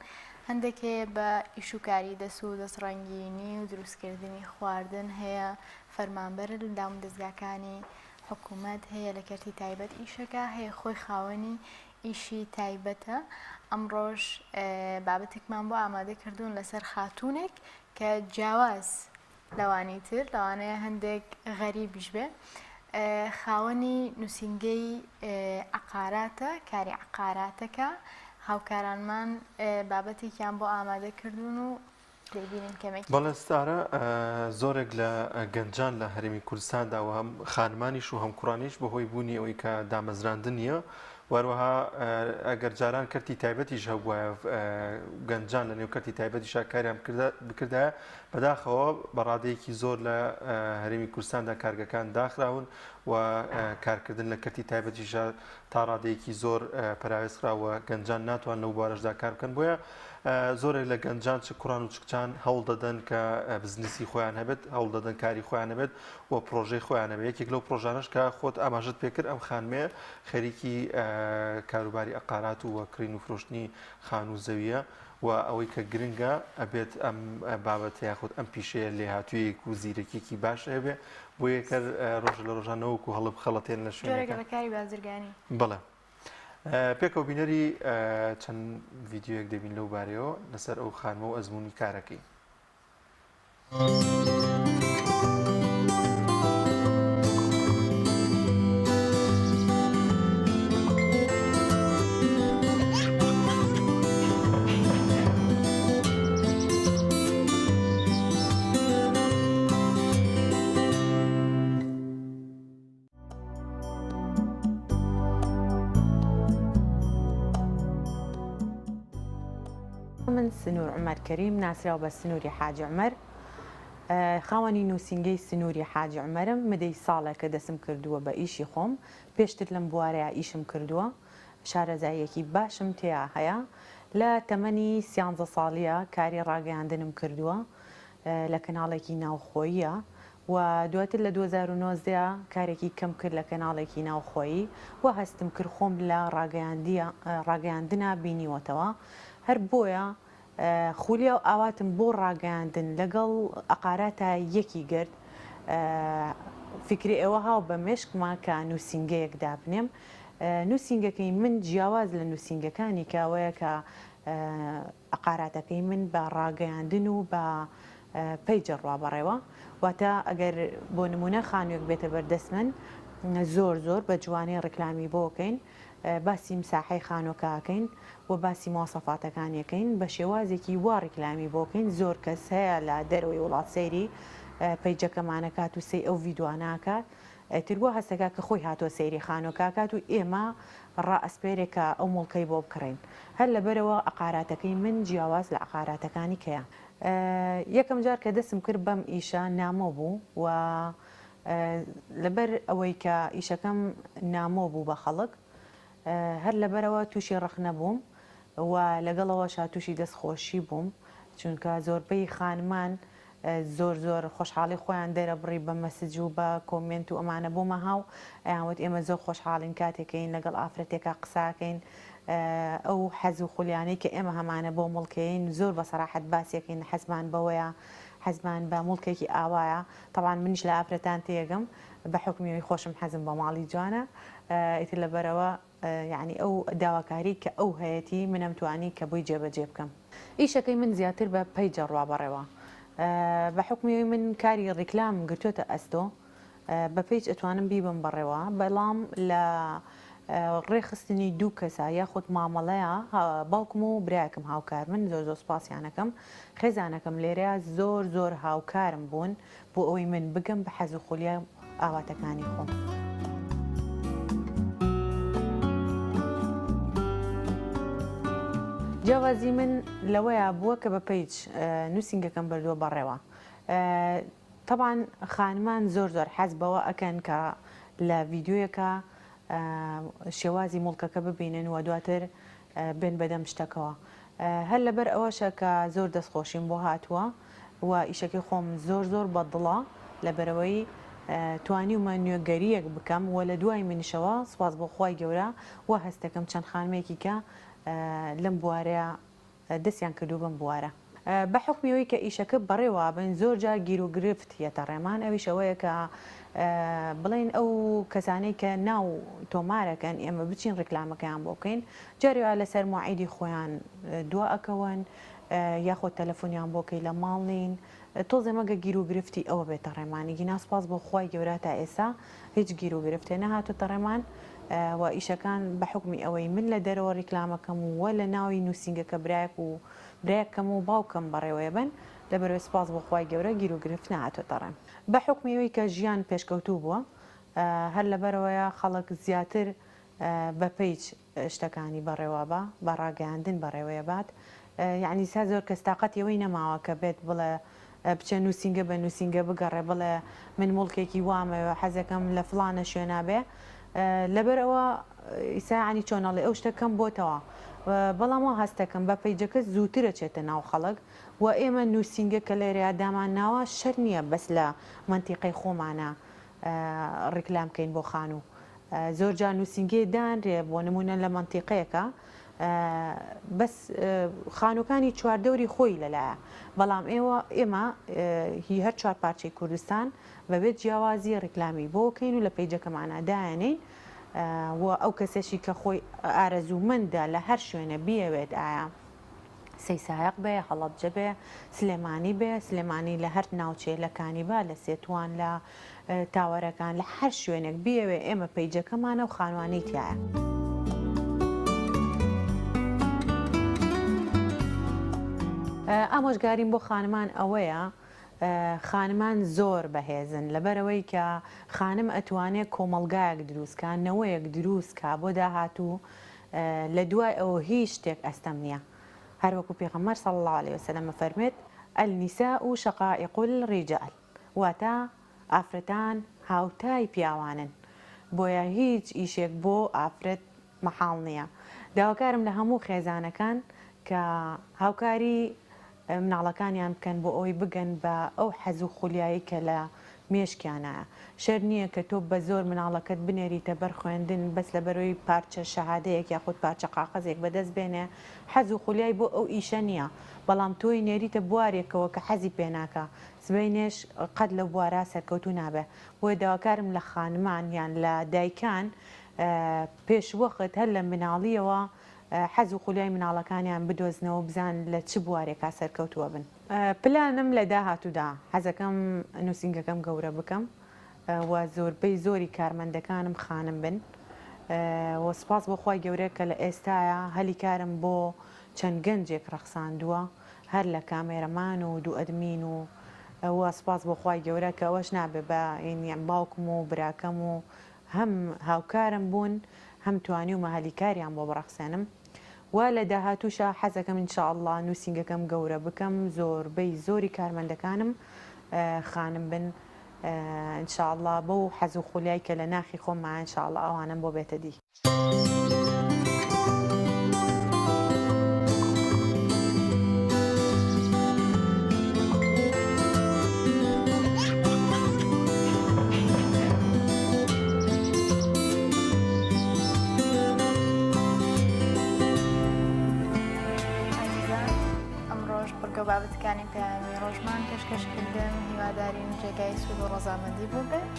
هەندێکێ بە ئیشوکاری دەست و دەستڕەنگینی و دروستکردنی خواردن هەیە فەرمانبەر لە داوم دەستگاکانی حکوومەت هەیە لە کەرتی تایبەت ئیشەکە هەیە خۆی خاوەنی ئیشی تایبەتە ئەمڕۆژ بابەتێکمان بۆ ئامادە کردوون لەسەر خاتوونێک کە جیاواز لەوانی تر لەوانەیە هەندێک غەریبیش بێ خاوەنی نووسینگەی عقاراتە کاری عقاراتەکە هاوکارانمان بابەتێکیان بۆ ئامادە کردوون و دەبینین کەمێک بەڵێستارە زۆرێک لە گەنجان لە هەرێمی کوردستاندا و هەم خانمانیش و هەم کوڕانیش بەهۆی بوونی ئەوەی کە دامەزراندن نیە وەروەها ئەگەر جاران کەرتی تایبەتیش هەبووە گەنجان لە نێو کەرتی تایبەتیشا کاریان بکردایە بەداخەوە بەڕادەیەکی زۆر لە هەرێمی کوردستاندا کارگەکان داخراون و کارکردن لە کەرتی تایبەتیشە تا ڕادەیەکی زۆر پراوێزراوە گەنجان ناتوان لەو بارەشدا کار بکەن بۆیە زۆرێک لە گەنجان چ کوڕان و چکچان هەوڵ دەدەن کە بزنسی خۆیان هەبێت هەوڵ دەدەن کاری خۆیان هەبێت و پرۆژەی خۆیان هەبێت یەکێک لەو پرۆژانش کە خۆت ئاماژت پێکرد ئەم خانمێ خەریکی کاروباری ئەقارات و کڕین و فرۆشتنی خان و زەویە و ئەوەی کە گرنگە ئەبێت ئەم بابەت یاخود ئەم پیشەیە لێ هاتوویەک و زیرەکێکی باش هەبێ بۆ یەکە ڕۆژ لە ڕۆژانەوەکو هەڵب خەڵەتێن لە شوێنێکە بەکاری بازرگانی بڵێ پێکەوە بینەری چەند ڤیددیوەک دەبین لەو بارەوە لەسەر ئەو خانمە و ئەزمموی کارەکەی. من سنوور عمر كريم ناسراو بە سنووری حاج عمر خاوەنی نووسنگەی سنووری حاج عمرم مدەی ساڵێکە دەسم کردووە بە ئیشی خۆم پێشتر لەم بوارەیە ئیشم کردووە شارەزاییەکی باشم تێیا هەیە لە تەمەنی 13 ساڵیە کاری ڕاگەیاندنم کردووە لە کەناڵێکی ناوخۆییە و دواتر لە 2019 کارێکی کەم کرد لە کەناڵێکی ناوخۆیی و هەستم کرد خۆم لە ڕاگەیاندنە بینیوەتەوە هەر بۆیە خولیە و ئاواتم بۆ ڕاگەیاندن لەگەڵ ئەقاراتە یەکی گرت فکری ئێوە هاو بە مێشکمان کە نووسنگەیەک دابنێم نووسنگەکەی من جیاواز لە نووسنگەکانی کاوەیە کە ئەقاراتەکەی من بە ڕاگەیاندن و بە پەیجە ڕابەڕێوە واتە ئەگەر بۆ نمونە خانوویەک بێتە بەردەست من زۆر بە جوانەی ڕکلامی بۆکەین باسی مساحەی خانۆکەکەین و باسی مۆسەفاتەکانیەکەین بە شێوازێکی وا ڕکلامی بۆکەین زۆر کەس هەیە لە دەرەوەی وڵات سەیری پەیجەکەمانەکات و سەی ئەو ڤیددیواناکات تروە هەستەکە کە خۆی هاتۆ سەیری خانۆکاکات و ئێمە ڕائەسپێرێکە ئەو مڵکەی بۆ بکڕین هەر لەبەرەوە ئەقاراتەکەی من جیاواز لە ئەقاراتەکانی کەیە یەکەم جار کە دەسم کرد بەم ئیشە نامۆ بوو و لەبەر ئەوەی کە ئیشەکەم نامۆ بوو بە خەڵک هەر لەبەرەوە تووشی ڕخ نەبووم و لەگەڵەوەش تووشی دەستخۆشی بووم چونکە زۆربەی خانمان زۆر خۆشحاڵی خۆیان دەرەبڕی بە مەسج و بە کۆمنت و ئەمانە بۆمە هاو ئەیانوت ئێمە زۆر خۆشحاڵین کاتێکین لەگەڵ ئافرەتێکە قساکەین ئەو حەز و خولیانەی کە ئێمە هەمانە بۆ مڵکەین زۆر بە سەراحەت باسیەکەین حەزمان بەوەیە حەزمان بە مڵکێکی ئاوایە تەوان منیش لە ئافرەتان تێگەم بە حکمیەوەی خۆشم حەزم بە ماڵی جوانە ئیتر لەبەرەوە یعنی ئەو داواکاری کە ئەو هەیەی منەم توانی کە بووی جێبەجێ بکەم ئیشەکەی من زیاتر بە پەیجە ڕابەڕێەوە بە حکمیەوەی من کاری ڕیکلام گرتوتە ئەستۆ بە پێیج ئەتوانم بیبم بڕێوە بەڵام لە ڕێخستنی دوو کەسە یاخود مامەڵەیە باوکم و برایەکم هاوکار من زۆر سپاسیانەکەم خێزانەکەم لێرەیە زۆر هاوکارم بوون بۆ ئەوەی من بگەم بە حەز و خولیە ئاواتەکانی خۆم. جیاوازی من لەوەیە بووە کە بە پەیج نووسنگەکەم بردووە بەڕێوە طبعاً خانمان زۆر حەز بەوە ئەکەن کە لە ڤیددیویەکە شێوازی مڵکەکە ببینن و دواتر بێن بەدەم شتەکەوە هەر لەبەر ئەوەشە کە زۆر دەستخۆشیم بۆ هاتووە و ئیشەکەی خۆم زۆر بەدڵە لەبەرەوەی توانیمە نوێگەریەک بکەم و لە دوای منیشەوە سواز بۆ خۆی گەورە و هەستەکەم چەند خانمێکی کە لەم بوارەیە دەستیان کردو بم بوارە بە حکمیەوەی کە ئیشەکە بەڕێوە بن زۆر جار گیر و گرفت یەتە ڕێمان ئەویشەوەیە کە بڵین ئەو کەسانەی کە ناو تۆمارەکەن ئێمە بچین ڕێکلامەکەیان بۆ بکەین جارێوە لەسەر موعیدی خۆیان دوا ئەکەون یاخۆ تەلەفۆنیان بۆکەی لە ماڵ نین تۆزێ مەگە گیر و گرفتی ئەوە بێتە ڕێمانێکی ناسپاس بۆ خۆی گەورە تا ئێستا هیچ گیر و گرفتێ نەهاتوتە ڕێمان و ئیشەکان بە حکمی ئەوەی من لە دەرەوە ڕیکلامەکەم و لە ناوی نووسنگەکە برایەکەم و باوکەم بەڕێوەیە بن لەبەرەوەی سپاس بۆ خۆی گەورە گیر و گرفت نهاتوتە ڕێم بە حکمیەوەی کە ژیان پێشکەوتوو بووە هەر لەبەرەوەیە خەڵک زیاتر بە پەیج شتەکانی بەڕێوە بە ڕاگەیاندن بەڕێوەیە بات یعنی سا زۆر کەس تااقەتیەوەی نەماوە کە بێت بڵێ بچە نووسینگە بە نووسینگە بگەڕێ بڵێ من مڵکێکی وامەوە حەزەکەم لە فلانە شوێنابێ لەبەرەوە ئیساعنی چۆنەڵێ ئەو شتەکەم بۆتەوە بەڵامەوە هەستەکەم بە پەیجەکە زووترە چێتە ناو خەڵک و ئێمە نووسینگە کە لێرەیە دامان ناوە شەر نییە بەس لە منتیقەی خۆمانە ڕیکلامکەین بۆ خانوو زۆر جار نووسینگەی دانرێ بۆ نمونە لە منتیقەیەکە بەس خانووکانی چواردەوری خۆی لەلایە بەڵام ئێمە هی هەر چوار پارچەی کوردستان بەبێت جیاوازی ڕیکلامی بۆکەین و لە پەیجەکەمانە دایانەین و ئەو کەسێکی کە خۆی ئارەزوومەندە لە هەر شوێنە بیەوێت ئایا سەیسایق بێ هەڵەبجە بێ سلێمانی بێ سلێمانی لە هەر ناوچێ لە کانیبا لە سێتوان لە تاوەرەکان لە هەر شوێنێک بیەوێ ئێمە پەیجەکەمانە و خانوانی تایە. ئامۆژگاریم بۆ خانمان ئەوەیە خانمان زۆر بەهێزن لەبەرەوەی کە خانم ئەتوانێت کۆمەلگایەک دروستکە نەوەیەک دروستکە بۆ داهاتوو لە دوای ئەوە هیچ شتێک ئەستەم نییە هەروەکو پێغەمبەر صلی الله عليه وسلم فەرمێت النساء شقائق الرجال واتە ئافرەتان هاوتای پیاوانن بۆیە هیچ ئیشێک بۆ ئافرەت مەحاڵ نییە داواکارم لە هەموو خێزانەکان کە هاوکاری مناڵەکانیان بکەن بۆ ئەوەی بگەن بە ئەو حەز و خولیایی کە لە مێشکیانایە شەر نییە کە تۆ بە زۆر مناڵەکەت بنێریتە بەر خوێندن بەس لە بەرەوەی پارچە شەهادەیەک یاخود پارچە قاقەزێک بەدەست بێنێ حەز و خولیای بۆ ئەو ئیشە نییە بەڵام تۆی نێریتە بوارێکەوە کە حەزی پێناکە سبەینێش قەت لە بوارە سەرکەوتو نابێ بۆیە داواکارم لە خانمان یان لە دایکان پێش وەخت هەر لە مناڵیەوە حەز و خولیای مناڵەکانیان بدۆزنەوە بزان لە چ بوارێکا سەرکەوتووە بن پلانم لە داهاتوودا حەزەکەم نووسینگەکەم گەورە بکەم و زۆربەی زۆری کارمەندەکانم خانم بن و سپاس بۆ خۆی گەورە کە لە ئێستاە هەلی کارم بۆ چەند گەنجێک ڕەخساندووە هەر لە کامێرەمان و دوو ئەدمین و سپاس بۆ خۆی گەورە کە ئەوەش نابێ بە ئینیان باوکم و براکەم و هەم هاوکارم بوون هەم توانی و مەهەلیکاریان بۆ بڕەخسێنم و لە داهاتووشە حەزەکەم ئینشاءالله نووسینگەکەم گەورە بکەم زۆربەی زۆری کارمەندەکانم خانم بن ئینشاءالله بەو حەز و خولیای کە لە ناخی خۆممە ئینشاءالله ئەوانم بۆ بێتە دی. بابەتەکانی پەیامی ڕۆژمان پێشکەشکردن هیوادارین جێگای سوود و ڕەزامەندی بوو بێت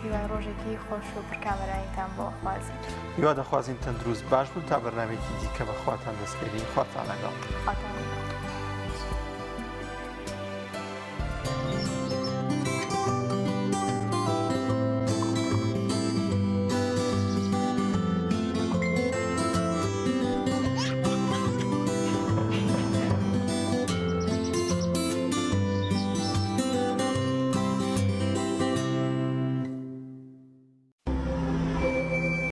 هیوای ڕۆژێکی خۆش و پرکامەراییتان بۆ خوازیین هیوا دەخوازیین تەندروست باش بوو تا بەرنامێکی دیکە بەخواتان دەستپێری خواتان لەگەڵ.